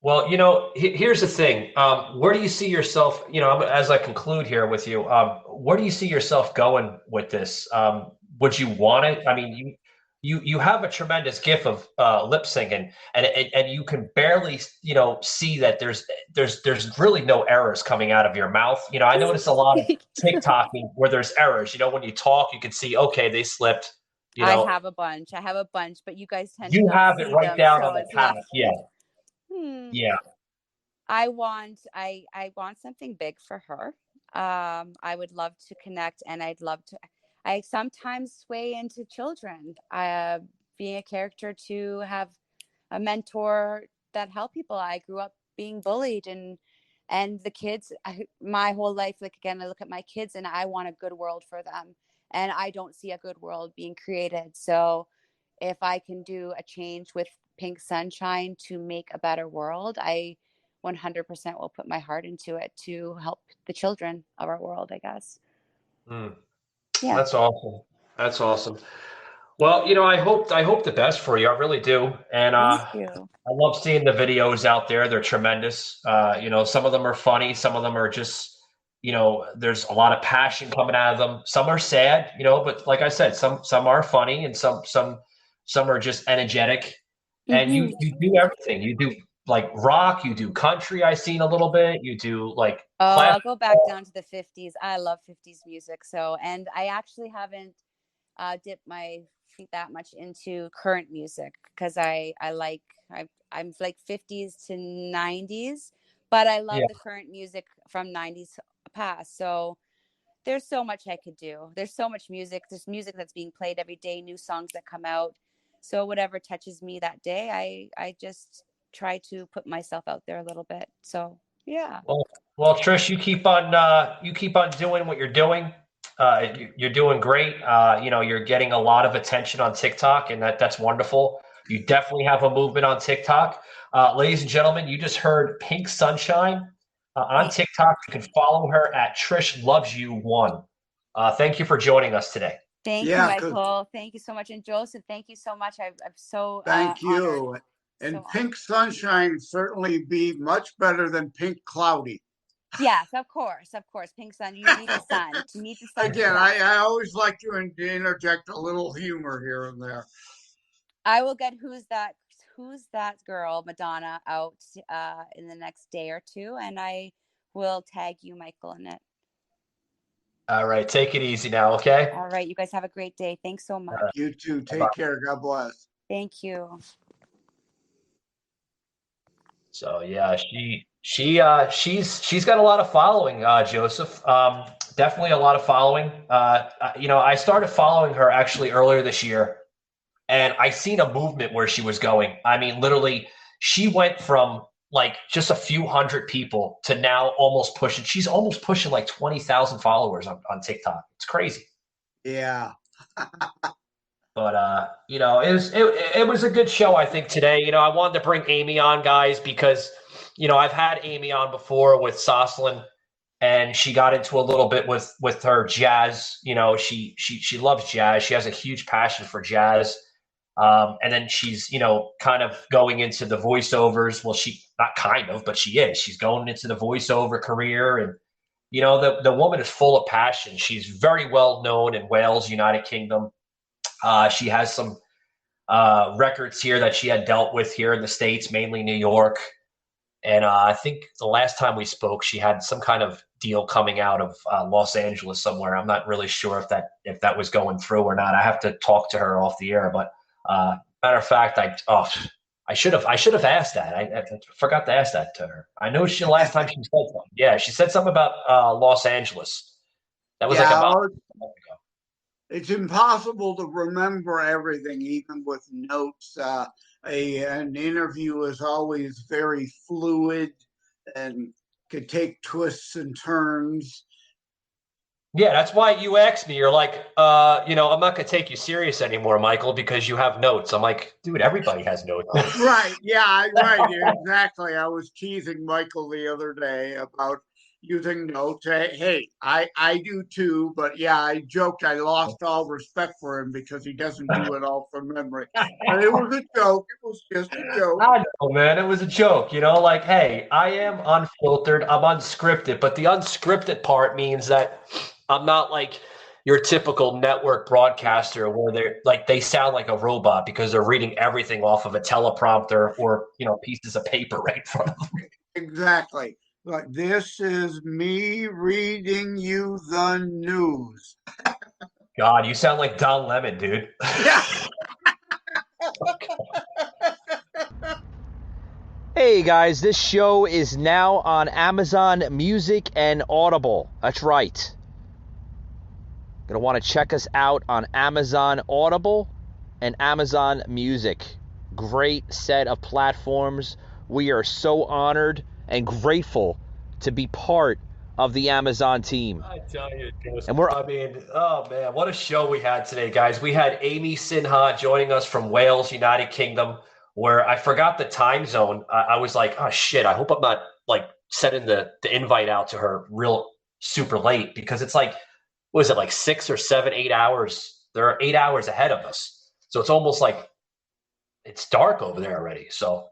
Well, here's the thing. Where do you see yourself, as I conclude here with you, where do you see yourself going with this? Would you want it? I mean, you have a tremendous gift of lip syncing, and you can barely, see that there's really no errors coming out of your mouth. I notice a lot of TikToking where there's errors. When you talk, you can see, okay, they slipped. I have a bunch, but you guys tend to You not have it see right them, down so on the it's pad. not. Yeah. Hmm. Yeah. I want something big for her. I would love to connect, and I sometimes sway into children. Being a character to have a mentor that help people. I grew up being bullied, and the kids, my whole life, like, again, I look at my kids and I want a good world for them, and I don't see a good world being created. So if I can do a change with Pink Sunshine to make a better world, I 100% will put my heart into it to help the children of our world, I guess. Mm. Yeah. That's awesome. That's awesome. Well, I hope the best for you. I really do. And Thank you. I love seeing the videos out there. They're tremendous. Some of them are funny. Some of them are just, there's a lot of passion coming out of them. Some are sad, but like I said, some are funny, and some are just energetic. And you Hmm. you do everything. You do like rock. You do country. I seen a little bit. You do like Oh, classical. I'll go back down to the 50s. I love 50s music. So, and I actually haven't dipped my feet that much into current music because I'm like 50s to 90s, but I love Yeah. the current music from 90s past. So there's so much I could do. There's so much music. There's music that's being played every day, new songs that come out. So whatever touches me that day, I just try to put myself out there a little bit. So yeah. Well, Trish, you keep on doing what you're doing. You're doing great. You're getting a lot of attention on TikTok, and that's wonderful. You definitely have a movement on TikTok. Ladies and gentlemen, you just heard Pink Sunshine on TikTok. You can follow her at Trish Loves You One. Thank you for joining us today. Thank you, Yeah, because Michael. Thank you so much. And Joseph, thank you so much. I'm so thank honored. you. And So honored. Pink Sunshine certainly be much better than Pink Cloudy. Yes, of course. Of course. Pink sun. You need the sun. You need the sun to Again, shine. I always like to interject a little humor here and there. I will get who's that girl, Madonna, out in the next day or two, and I will tag you, Michael, in it. All right, take it easy now, okay? All right. You guys have a great day. Thanks so much. You too. Take care. God bless. Thank you. So yeah, she's got a lot of following, Joseph. Definitely a lot of following. I started following her actually earlier this year, and I seen a movement where she was going. I mean, literally, she went from like just a few hundred people to now she's almost pushing like 20,000 followers on TikTok. It's crazy. Yeah. But it was a good show, I think, today. I wanted to bring Amy on, guys, because I've had Amy on before with Soslin, and she got into a little bit with her jazz. She loves jazz. She has a huge passion for jazz. And then she's kind of going into the voiceovers. Well, she not kind of, but she is. She's going into the voiceover career, and the woman is full of passion. She's very well known in Wales, United Kingdom. She has some records here that she had dealt with here in the States, mainly New York. And I think the last time we spoke, she had some kind of deal coming out of Los Angeles somewhere. I'm not really sure if that was going through or not. I have to talk to her off the air. But matter of fact, I should have asked that. I forgot to ask that to her. I know last time she said something. Yeah, she said something about Los Angeles. That was like about a month ago. It's impossible to remember everything, even with notes. An interview is always very fluid and could take twists and turns. Yeah, that's why you asked me. You're like, I'm not going to take you serious anymore, Michael, because you have notes. I'm like, dude, everybody has notes. Right. Yeah, right. Exactly. I was teasing Michael the other day about using notes. Hey, I do too, but yeah, I joked I lost all respect for him because he doesn't do it all from memory. But it was a joke. It was just a joke. I know, man. It was a joke, like, hey, I am unfiltered. I'm unscripted, but the unscripted part means that I'm not like your typical network broadcaster where they sound like a robot because they're reading everything off of a teleprompter or, pieces of paper right in front of them. Exactly. Like this is me reading you the news. God, you sound like Don Lemon, dude. Yeah. Hey guys, this show is now on Amazon Music and Audible. That's right. Gonna want to check us out on Amazon Audible and Amazon Music. Great set of platforms. We are so honored and grateful to be part of the Amazon team. I tell you, Joseph, And we're oh man, what a show we had today, guys. We had Amy Sinha joining us from Wales, United Kingdom, where I forgot the time zone. I was like, oh shit, I hope I'm not like sending the invite out to her real super late because it's like, what is it, like 6 or 7, 8 hours? They're 8 hours ahead of us. So it's almost like it's dark over there already. So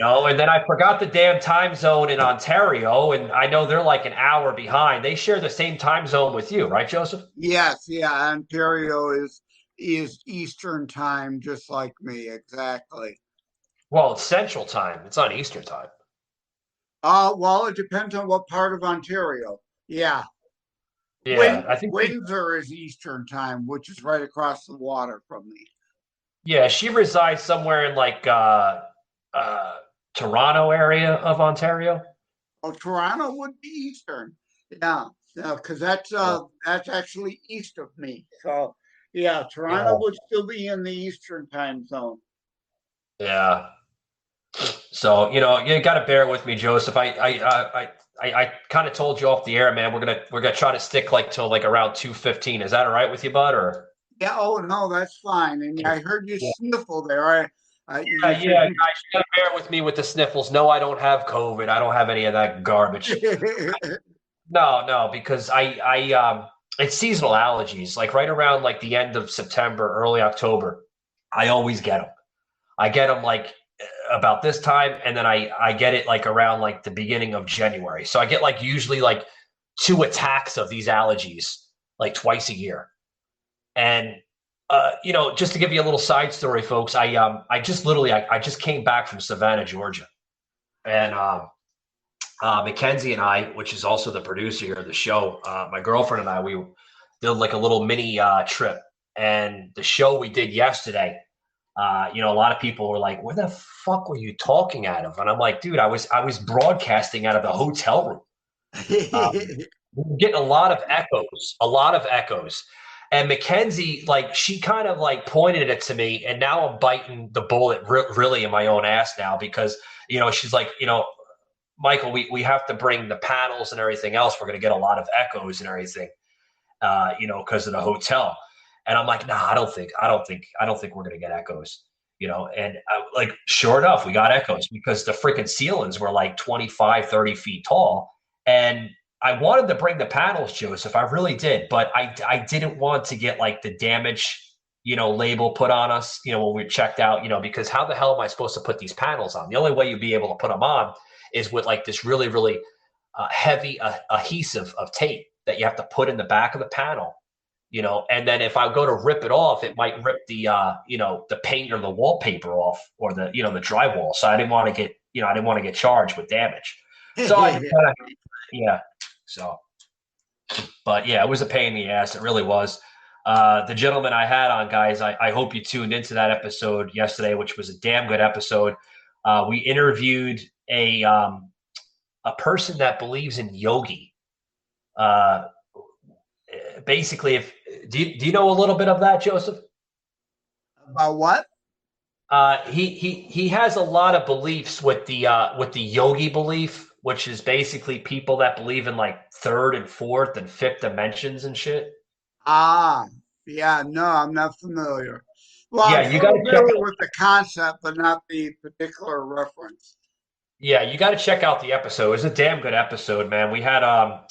and then I forgot the damn time zone in Ontario, and I know they're like an hour behind. They share the same time zone with you, right, Joseph? Yes, yeah. Ontario is Eastern time, just like me, exactly. Well, it's Central Time. It's not Eastern Time. Well, it depends on what part of Ontario. Yeah. Yeah, I think Windsor is Eastern time, which is right across the water from me. Yeah, she resides somewhere in like Toronto area of Ontario. Oh, Toronto would be Eastern. Yeah, because that's actually east of me. So yeah, Toronto would still be in the Eastern time zone. Yeah. So you got to bear with me, Joseph. I kind of told you off the air, man. We're gonna try to stick like till like around 2:15. Is that all right with you, bud? Or yeah. Oh no, that's fine. And I heard you sniffle there. Guys, you gotta bear with me with the sniffles. No, I don't have COVID. I don't have any of that garbage. No, because it's seasonal allergies. Like right around like the end of September, early October, I always get them. I get them like about this time, and then I get it like around like the beginning of January. So I get like usually like 2 attacks of these allergies like twice a year. And just to give you a little side story, folks, I just came back from Savannah, Georgia, and Mackenzie and I, which is also the producer here of the show, my girlfriend and I, we did like a little mini trip, and the show we did yesterday. A lot of people were like, "Where the fuck were you talking out of?" And I'm like, "Dude, I was broadcasting out of the hotel room." We were getting a lot of echoes. And Mackenzie, like, she kind of like pointed it to me, and now I'm biting the bullet really in my own ass now because, she's like, Michael, we have to bring the panels and everything else. We're going to get a lot of echoes and everything, because of the hotel. And I'm like, nah, I don't think we're going to get echoes, and like, sure enough, we got echoes because the freaking ceilings were like 25, 30 feet tall. And I wanted to bring the panels, Joseph. I really did, but I didn't want to get like the damage, label put on us, when we checked out, because how the hell am I supposed to put these panels on? The only way you'd be able to put them on is with like this really, really heavy adhesive of tape that you have to put in the back of the panel, and then if I go to rip it off, it might rip the, the paint or the wallpaper off or the, the drywall. So I didn't want to get charged with damage. So So, but yeah, it was a pain in the ass. It really was. The gentleman I had on, guys, I hope you tuned into that episode yesterday, which was a damn good episode. We interviewed a person that believes in yogi. Basically, do you know a little bit of that, Joseph? About what? He has a lot of beliefs with the yogi belief, which is basically people that believe in like third and fourth and fifth dimensions and shit. Ah, yeah, no, I'm not familiar. Well, I'm Yeah, you got to check familiar out. with the concept, but not the particular reference. Yeah, you got to check out the episode. It was a damn good episode, man. We had oh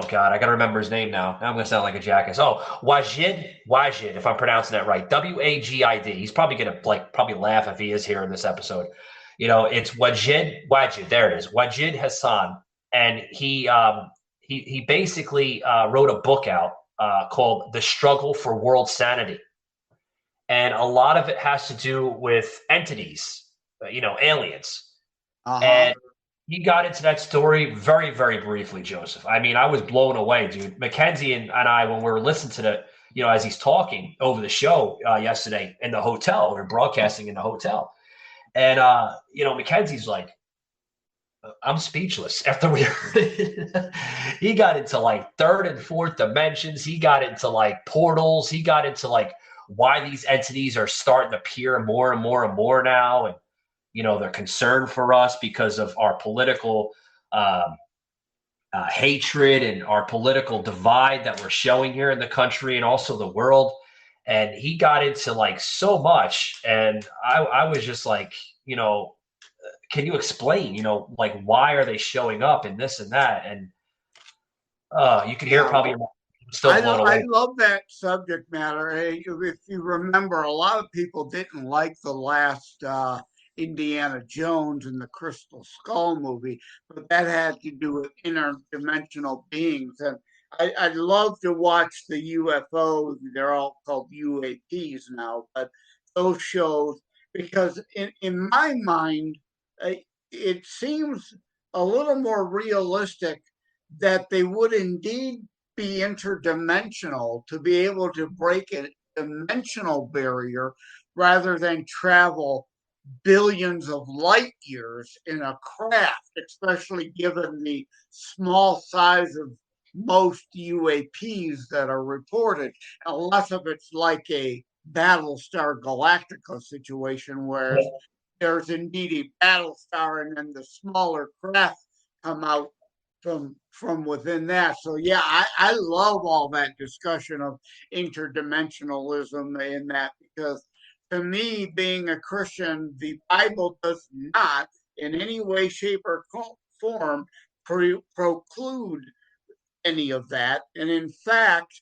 god, I gotta remember his name now. Now I'm gonna sound like a jackass. Oh, Wajid, if I'm pronouncing that right. Wagid. He's probably gonna probably laugh if he is here in this episode. It's Wajid. There it is. Wajid Hassan, and he basically wrote a book out called "The Struggle for World Sanity," and a lot of it has to do with entities, aliens. Uh-huh. And he got into that story very, very briefly, Joseph. I mean, I was blown away, dude. Mackenzie and I, when we were listening to as he's talking over the show yesterday in the hotel, we are broadcasting in the hotel. And, Mackenzie's like, I'm speechless after we heard it. He got into like third and fourth dimensions. He got into like portals. He got into like why these entities are starting to appear more and more and more now. And, they're concerned for us because of our political hatred and our political divide that we're showing here in the country and also the world. And he got into like so much. And I was just like, can you explain, like why are they showing up and this and that? And you could hear probably still blown away. I love that subject matter. If you remember, a lot of people didn't like the last Indiana Jones and the Crystal Skull movie, but that had to do with interdimensional beings. And I love to watch the UFOs. They're all called UAPs now, but those shows, because in my mind, it seems a little more realistic that they would indeed be interdimensional to be able to break a dimensional barrier rather than travel billions of light years in a craft, especially given the small size of most UAPs that are reported, unless if it's like a Battlestar Galactica situation where there's indeed a Battlestar and then the smaller craft come out from within that. So yeah, I love all that discussion of interdimensionalism in that, because to me, being a Christian, the Bible does not in any way, shape, or form preclude any of that. And in fact,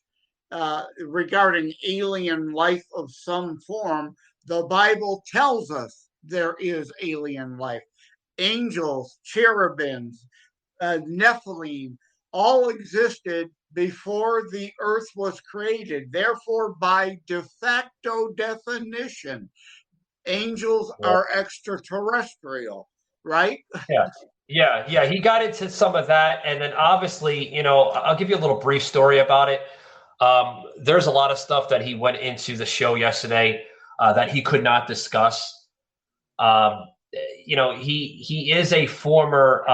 regarding alien life of some form, the Bible tells us there is alien life. Angels, cherubims, Nephilim, all existed before the earth was created. Therefore, by de facto definition, angels are extraterrestrial, right? Yeah. He got into some of that. And then obviously, I'll give you a little brief story about it. There's a lot of stuff that he went into the show yesterday that he could not discuss. He is a former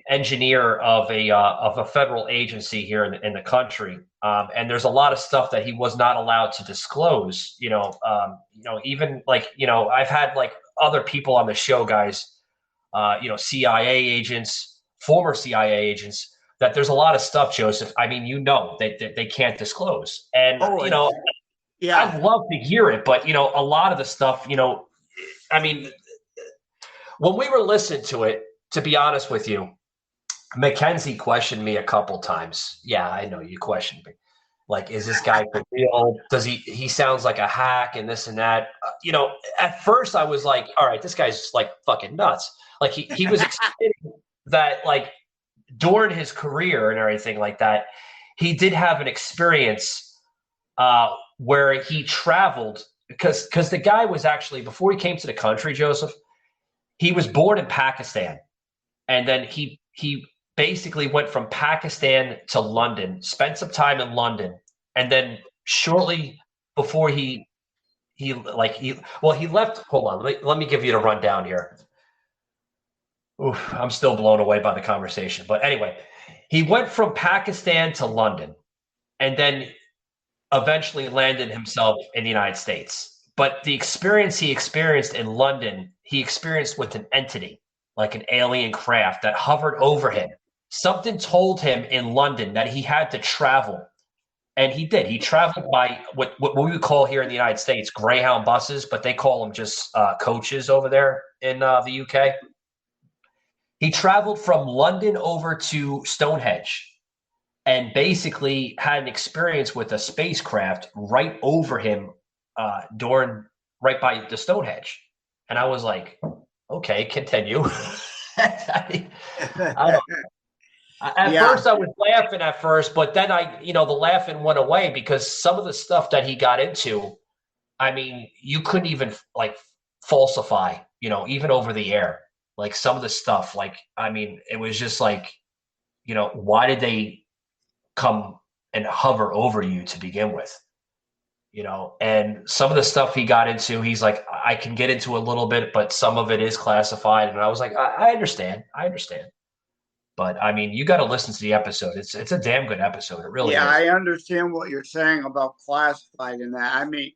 engineer of a federal agency here in the country, and there's a lot of stuff that he was not allowed to disclose. Even like I've had like other people on the show, guys, CIA agents, former CIA agents. That there's a lot of stuff, Joseph. I mean, they can't disclose, and yeah, I'd love to hear it, but a lot of the stuff, I mean. When we were listening to it, to be honest with you, Mackenzie questioned me a couple times. Yeah, I know you questioned me. Like, is this guy for real? Does he sounds like a hack and this and that? At first I was like, all right, this guy's like fucking nuts. Like he was explaining that like during his career and everything like that, he did have an experience where he traveled because the guy was actually, before he came to the country, Joseph, he was born in Pakistan, and then he basically went from Pakistan to London, spent some time in London, and then shortly before he left. Hold on, let me give you the rundown here. Oof, I'm still blown away by the conversation, but anyway, he went from Pakistan to London, and then eventually landed himself in the United States. But the experience he experienced in London, he experienced with an entity. like an alien craft that hovered over him. Something told him in London that he had to travel. And he did. He traveled by what we would call here in the United States Greyhound buses, but they call them just coaches over there in the UK. He traveled from London over to Stonehenge and basically had an experience with a spacecraft right over him right by the Stonehenge. And I was like, okay, continue. I don't first, I was laughing at first, but then the laughing went away because some of the stuff that he got into, I mean, you couldn't even like falsify, even over the air. Like some of the stuff, like, I mean, it was just like, why did they come and hover over you to begin with? And some of the stuff he got into, he's like, I can get into a little bit, but some of it is classified. And I was like, I understand. But I mean, you got to listen to the episode. It's a damn good episode. It really is. I understand what you're saying about classified and that. I mean,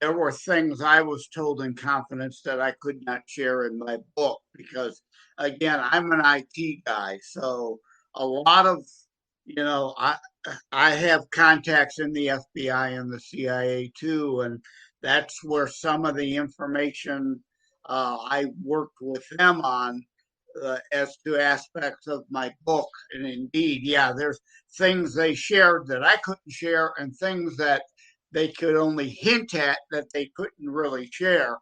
there were things I was told in confidence that I could not share in my book because, again, I'm an IT guy. So a lot of, I have contacts in the FBI and the CIA too. And that's where some of the information I worked with them on as to aspects of my book. And indeed, there's things they shared that I couldn't share and things that they could only hint at that they couldn't really share.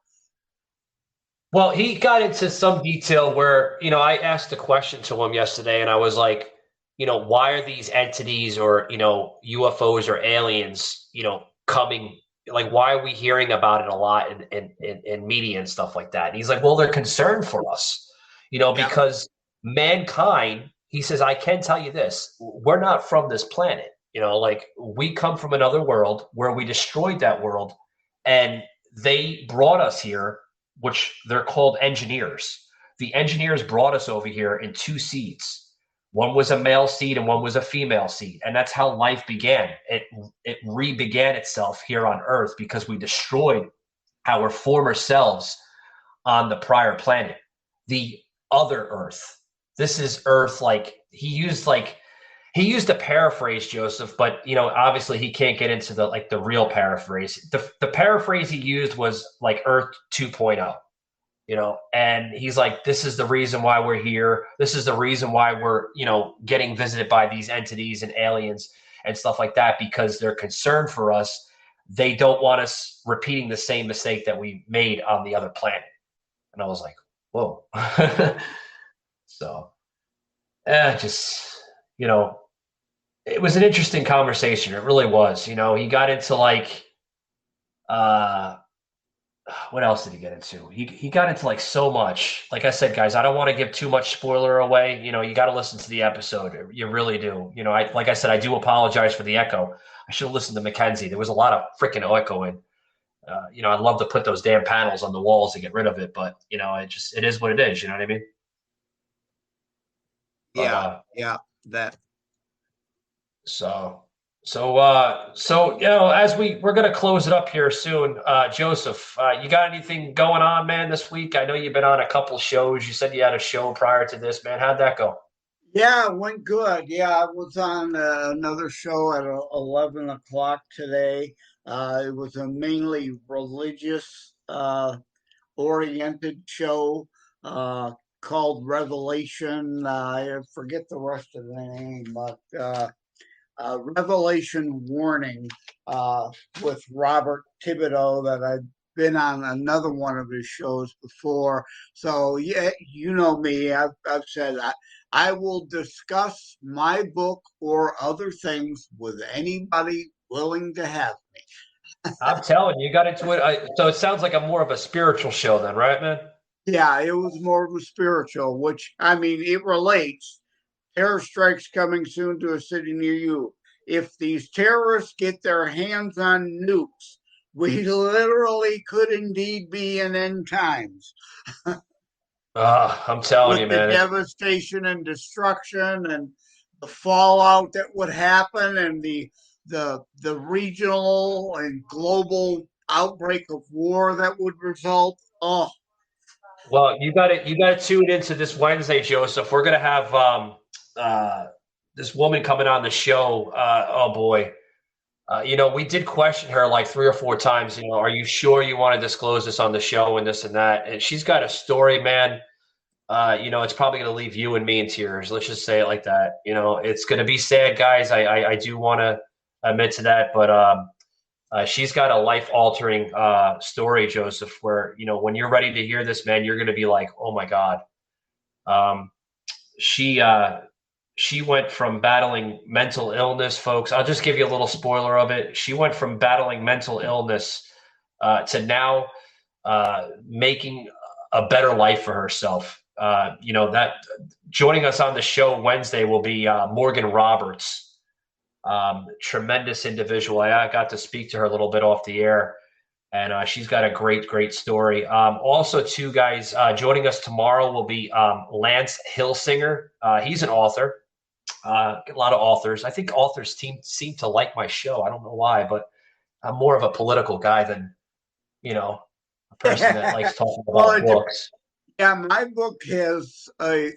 Well, he got into some detail where, I asked a question to him yesterday and I was like, why are these entities or, UFOs or aliens, coming? Like, why are we hearing about it a lot in media and stuff like that? And he's like, well, they're concerned for us, because mankind, he says, I can tell you this, we're not from this planet. Like we come from another world where we destroyed that world and they brought us here, which they're called engineers. The engineers brought us over here in two seeds. One was a male seed and one was a female seed. And that's how life began. It re-began itself here on Earth because we destroyed our former selves on the prior planet, the other Earth. This is Earth, like he used a paraphrase, Joseph, but obviously he can't get into the real paraphrase. The paraphrase he used was like Earth 2.0. And he's like, this is the reason why we're here. This is the reason why we're, getting visited by these entities and aliens and stuff like that, because they're concerned for us. They don't want us repeating the same mistake that we made on the other planet. And I was like, whoa. So, it was an interesting conversation. It really was. He got into what else did he get into? He got into so much. Like I said, guys, I don't want to give too much spoiler away. You got to listen to the episode. You really do. Like I said, I do apologize for the echo. I should have listened to Mackenzie. There was a lot of freaking echo in. I'd love to put those damn panels on the walls to get rid of it, but it is what it is. You know what I mean? But, that. So as we're gonna close it up here soon, Joseph, you got anything going on, man, this week? I know you've been on a couple shows. You said you had a show prior to this, man. How'd that go? Yeah, it went good. Yeah, I was on another show at 11 o'clock today. It was a mainly religious oriented show called Revelation. I forget the rest of the name, but Revelation Warning with Robert Thibodeau that I've been on another one of his shows before. So yeah, you know me. I've said I will discuss my book or other things with anybody willing to have me. I'm telling you, you got into it. So it sounds like more of a spiritual show then, right, man? Yeah, it was more of a spiritual, which I mean, it relates. Terror strikes coming soon to a city near you. If these terrorists get their hands on nukes, we literally could indeed be in end times. I'm telling you, man. The devastation and destruction and the fallout that would happen and the regional and global outbreak of war that would result. Oh. Well, you got to tune into this Wednesday, Joseph. We're gonna have this woman coming on the show. Oh boy. We did question her like 3 or 4 times. Are you sure you want to disclose this on the show and this and that? And she's got a story, man. It's probably going to leave you and me in tears. Let's just say it like that. It's going to be sad, guys. I do want to admit to that, but she's got a life-altering story, Joseph. Where when you're ready to hear this, man, you're going to be like, oh my God. She went from battling mental illness, folks. I'll just give you a little spoiler of it. She went from battling mental illness to now making a better life for herself. That joining us on the show Wednesday will be Morgan Roberts, tremendous individual. I got to speak to her a little bit off the air, and she's got a great story. Also, two guys joining us tomorrow will be Lance Hilsinger. He's an author. A lot of authors. I think authors seem to like my show. I don't know why, but I'm more of a political guy than, a person that likes talking about books. Yeah, my book has a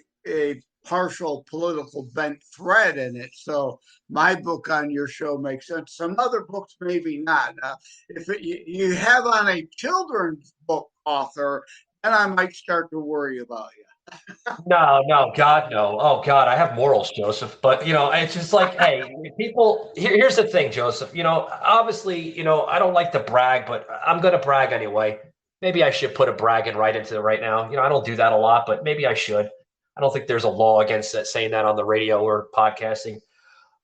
partial political bent thread in it. So my book on your show makes sense. Some other books, maybe not. If you have on a children's book author, then I might start to worry about you. No, God, no. Oh, God, I have morals, Joseph. But, it's just like, hey, people, here's the thing, Joseph. Obviously, I don't like to brag, but I'm going to brag anyway. Maybe I should put a bragging right into it right now. I don't do that a lot, but maybe I should. I don't think there's a law against that, saying that on the radio or podcasting.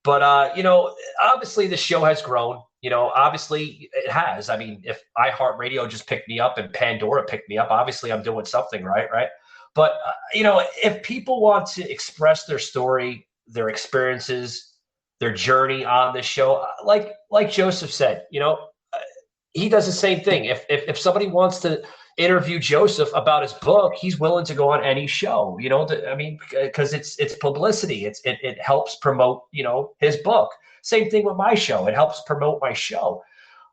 But, obviously the show has grown. Obviously it has. I mean, if iHeartRadio just picked me up and Pandora picked me up, obviously I'm doing something right? But, if people want to express their story, their experiences, their journey on this show, like Joseph said, he does the same thing. If somebody wants to interview Joseph about his book, he's willing to go on any show, because it's publicity. It helps promote, his book. Same thing with my show. It helps promote my show.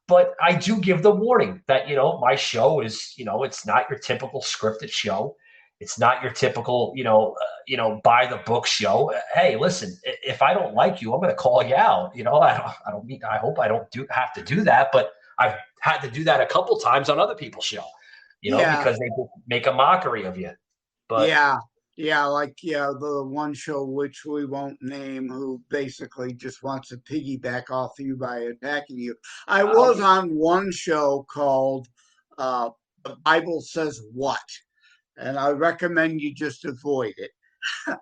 But I do give the warning that, my show is, it's not your typical scripted show. It's not your typical, buy the book show. Hey, listen, if I don't like you, I'm going to call you out. I hope I don't have to do that, but I've had to do that a couple times on other people's show, because they make a mockery of you. But the one show which we won't name, who basically just wants to piggyback off you by attacking you. I was on one show called The Bible Says What? And I recommend you just avoid it. I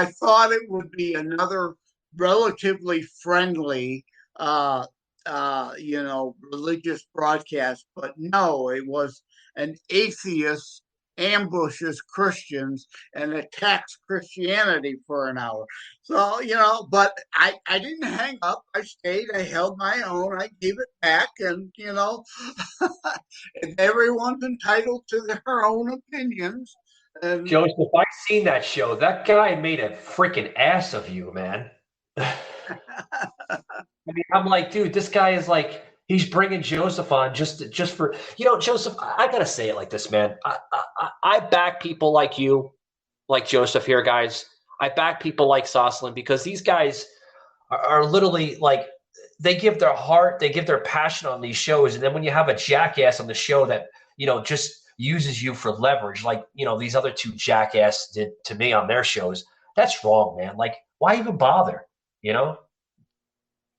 thought it would be another relatively friendly, religious broadcast, but no, it was an atheist ambushes Christians and attacks Christianity for an hour. So, but I didn't hang up. I stayed. I held my own. I gave it back. And, everyone's entitled to their own opinions. And Joseph, I've seen that show. That guy made a freaking ass of you, man. I'm like, dude, this guy is like, he's bringing Joseph on just for, Joseph, I got to say it like this, man. I back people like you, like Joseph here, guys. I back people like Soslin, because these guys are literally like, they give their heart, they give their passion on these shows. And then when you have a jackass on the show that, just uses you for leverage, like, these other two jackasses did to me on their shows, that's wrong, man. Like, why even bother,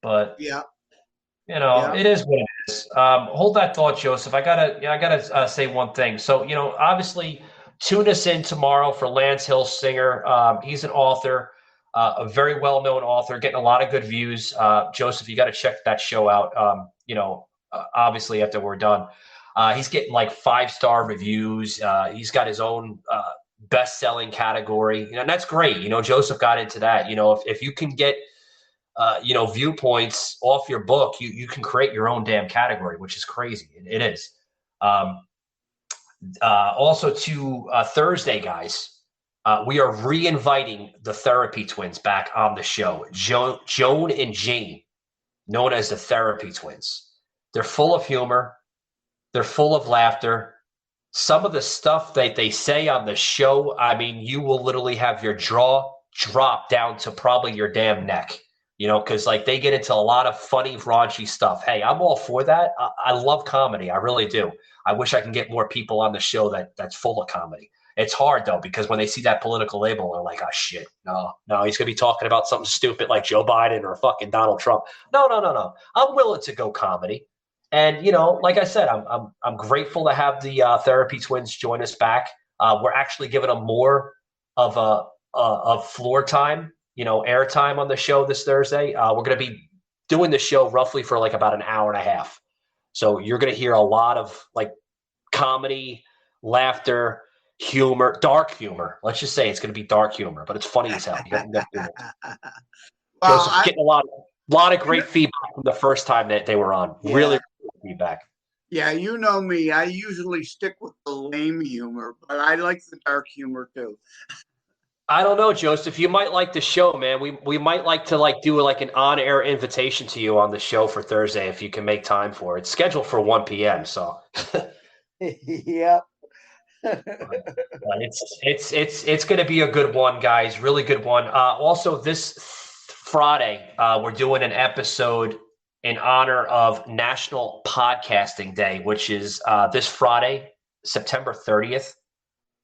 But it is what it is. Hold that thought, Joseph. I gotta say one thing. So, obviously, tune us in tomorrow for Lance Hilsinger. He's an author, a very well-known author, getting a lot of good views. Joseph, you got to check that show out. Obviously, after we're done, he's getting like 5-star reviews. He's got his own best-selling category, and that's great. Joseph got into that. If you can get viewpoints off your book, you can create your own damn category, which is crazy. It is. Also to Thursday, guys, we are re-inviting the Therapy Twins back on the show. Joan and Jane, known as the Therapy Twins. They're full of humor. They're full of laughter. some of the stuff that they say on the show, I mean, you will literally have your jaw drop down to probably your damn neck, because like they get into a lot of funny, raunchy stuff. Hey, I'm all for that. I love comedy. I really do. I wish I can get more people on the show that's full of comedy. It's hard though, because when they see that political label, they're like, oh shit, no, he's gonna be talking about something stupid like Joe Biden or fucking Donald Trump. No. I'm willing to go comedy. And like I said, I'm grateful to have the therapy twins join us back. We're actually giving them more of of floor time, air time on the show this Thursday. We're going to be doing the show roughly for like about an hour and a half. So you're going to hear a lot of like comedy, laughter, humor, dark humor. Let's just say it's going to be dark humor, but it's funny as hell. You got to get through it. Well, Joseph's getting a lot of great feedback from the first time that they were on. Yeah. Really good feedback. Yeah, you know me. I usually stick with the lame humor, but I like the dark humor too. I don't know, Joseph. You might like the show, man. We might like to like do like an on-air invitation to you on the show for Thursday if you can make time for it. It's scheduled for 1 p.m. So Yep. it's going to be a good one, guys. Really good one. Also, this Friday, we're doing an episode in honor of National Podcasting Day, which is this Friday, September 30th.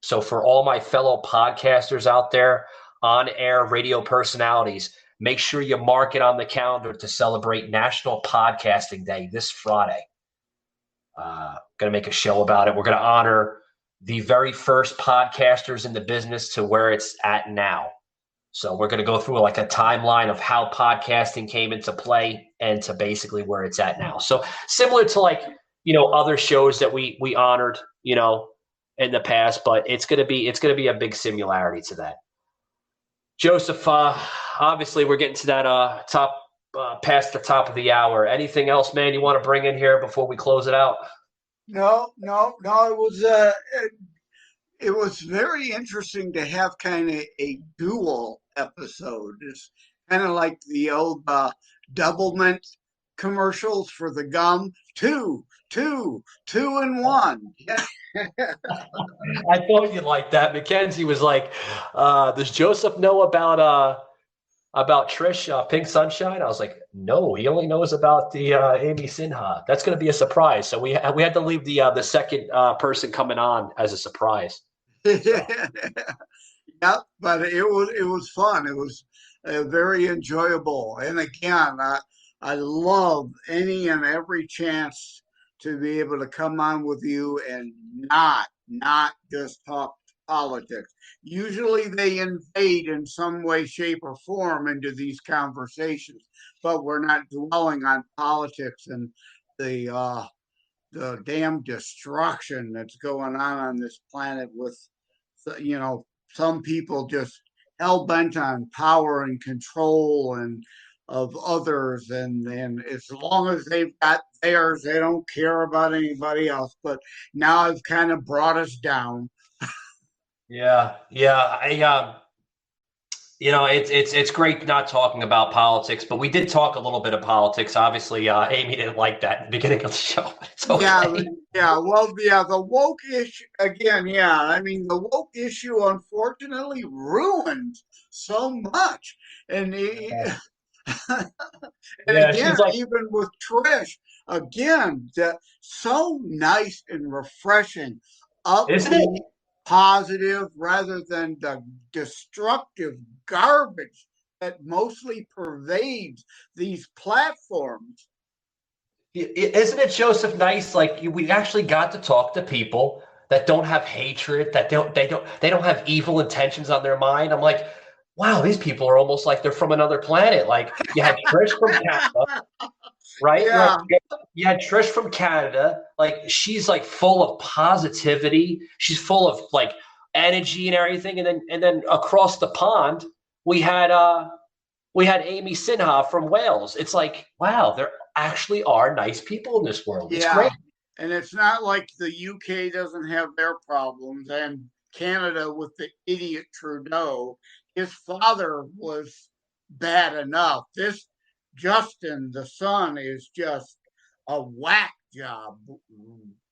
So for all my fellow podcasters out there, on-air radio personalities, make sure you mark it on the calendar to celebrate National Podcasting Day this Friday. Going to make a show about it. We're going to honor the very first podcasters in the business to where it's at now. So we're going to go through like a timeline of how podcasting came into play and to basically where it's at now. So similar to like, other shows that we honored, in the past, but it's going to be a big similarity to that. Joseph, obviously we're getting to that past the top of the hour. Anything else, man, you want to bring in here before we close it out? No. It was very interesting to have kind of a dual episode. It's kind of like the old Doublemint commercials for the gum. Two in one. I thought you'd like that. Mackenzie was like, does Joseph know about Trish Pink Sunshine? I was like, no, he only knows about the Amy Sinha. That's going to be a surprise. So we had to leave the second person coming on as a surprise. Yeah, but it was fun. It was very enjoyable. And again, I love any and every chance to be able to come on with you and not just talk politics. Usually they invade in some way, shape, or form into these conversations, but we're not dwelling on politics and the damn destruction that's going on this planet with, some people just hell bent on power and control and of others, and as long as they've got theirs, they don't care about anybody else. But now it's kind of brought us down. Yeah. It's great not talking about politics, but we did talk a little bit of politics. Obviously, Amy didn't like that at the beginning of the show. It's okay. The woke issue again. Yeah, I mean the woke issue unfortunately ruined so much, and again, like, even with Trish, again, so nice and refreshing, isn't it? upbeat, positive, rather than the destructive garbage that mostly pervades these platforms. Isn't it, Joseph, nice? Like we actually got to talk to people that don't have hatred, that they don't have evil intentions on their mind. I'm like, wow, these people are almost like they're from another planet. Like you had Trish from Canada, right? Yeah. You had Trish from Canada. Like she's like full of positivity. She's full of like energy and everything. And then across the pond, we had Amy Sinha from Wales. It's like, wow, there actually are nice people in this world. It's great. And it's not like the UK doesn't have their problems, and Canada with the idiot Trudeau. His father was bad enough. This Justin, the son, is just a whack job.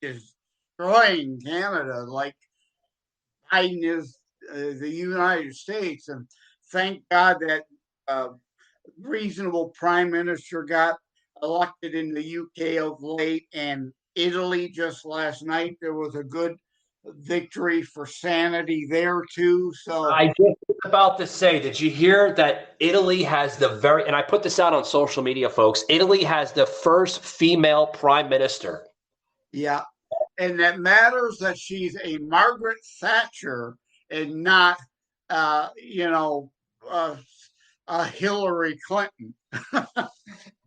Is destroying Canada like Biden is the United States. And thank God that reasonable prime minister got elected in the UK of late, and Italy just last night. There was a good victory for sanity there too. So I just was about to say, did you hear that Italy has and I put this out on social media, folks, Italy has the first female prime minister. yeah, and that matters that she's a Margaret Thatcher and not, you know, Hillary Clinton.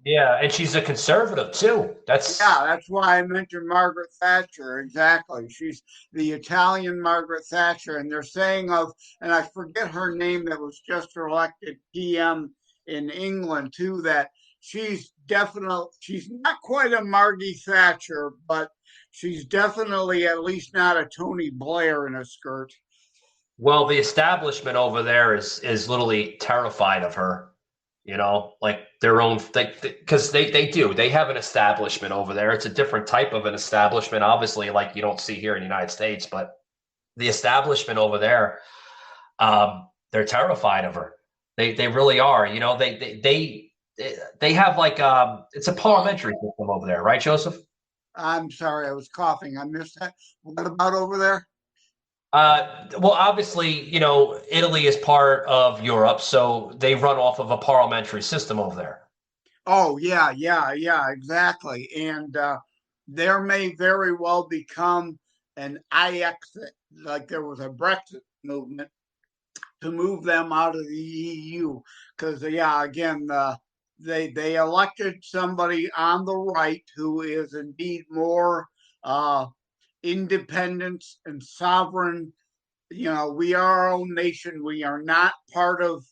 Yeah, and she's a conservative too. That's why I mentioned Margaret Thatcher. Exactly. She's the Italian Margaret Thatcher. And they're saying and I forget her name that was just elected PM in England too, that she's not quite a Margie Thatcher, but she's definitely at least not a Tony Blair in a skirt. Well, the establishment over there is literally terrified of her. You know, like their own thing, because they do. They have an establishment over there. It's a different type of an establishment, obviously, like you don't see here in the United States. But the establishment over there, they're terrified of her. They really are. You know, they have like it's a parliamentary system over there, right, Joseph? I'm sorry, I was coughing. I missed that. What about over there? Well, obviously, you know, Italy is part of Europe, so they run off of a parliamentary system over there. Oh, yeah, exactly. And there may very well become an Ixit, like there was a Brexit movement to move them out of the EU. Because, again, they elected somebody on the right who is indeed more independent and sovereign. You know, we are our own nation. We are not part of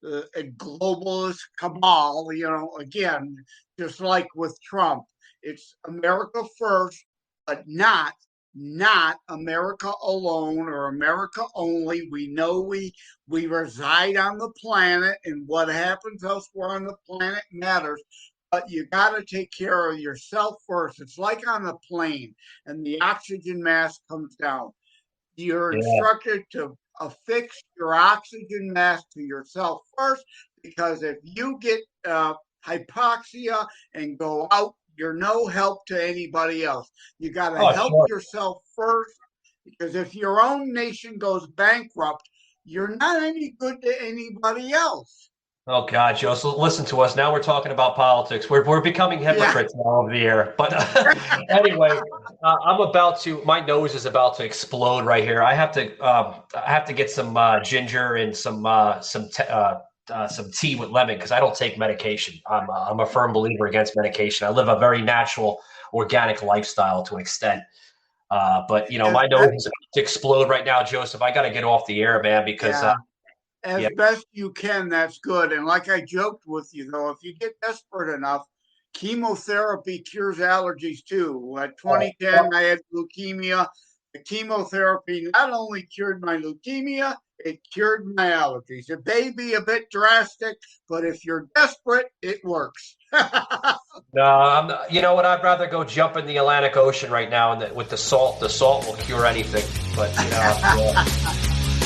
a globalist cabal. You know, again, just like with Trump, it's America first, but not America alone or America only. We know we reside on the planet, and what happens elsewhere on the planet matters. But you got to take care of yourself first. It's like on a plane and the oxygen mask comes down. You're instructed to affix your oxygen mask to yourself first, because if you get hypoxia and go out, you're no help to anybody else. You got to help yourself first, because if your own nation goes bankrupt, you're not any good to anybody else. Oh God, Joe! So listen to us. Now we're talking about politics. We're becoming hypocrites now over the air. But anyway, my nose is about to explode right here. I have to get some ginger and some tea with lemon, because I don't take medication. I'm a firm believer against medication. I live a very natural, organic lifestyle to an extent. But you know, my nose is about to explode right now, Joseph. I got to get off the air, man, because. As best you can, that's good. And like I joked with you, though, if you get desperate enough, chemotherapy cures allergies too. At 2010, I had leukemia. The chemotherapy not only cured my leukemia, it cured my allergies. It may be a bit drastic, but if you're desperate, it works. No, I'm not, you know what? I'd rather go jump in the Atlantic Ocean right now, and with the salt will cure anything. But you know.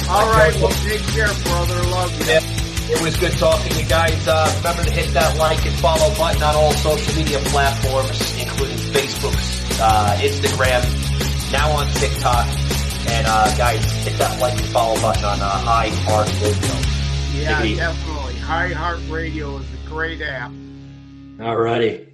All right, well, take care, brother. Love you. Yeah, it was good talking to you guys. Remember to hit that like and follow button on all social media platforms, including Facebook, Instagram, now on TikTok. And guys, hit that like and follow button on iHeartRadio. Yeah, definitely. iHeartRadio is a great app. All righty.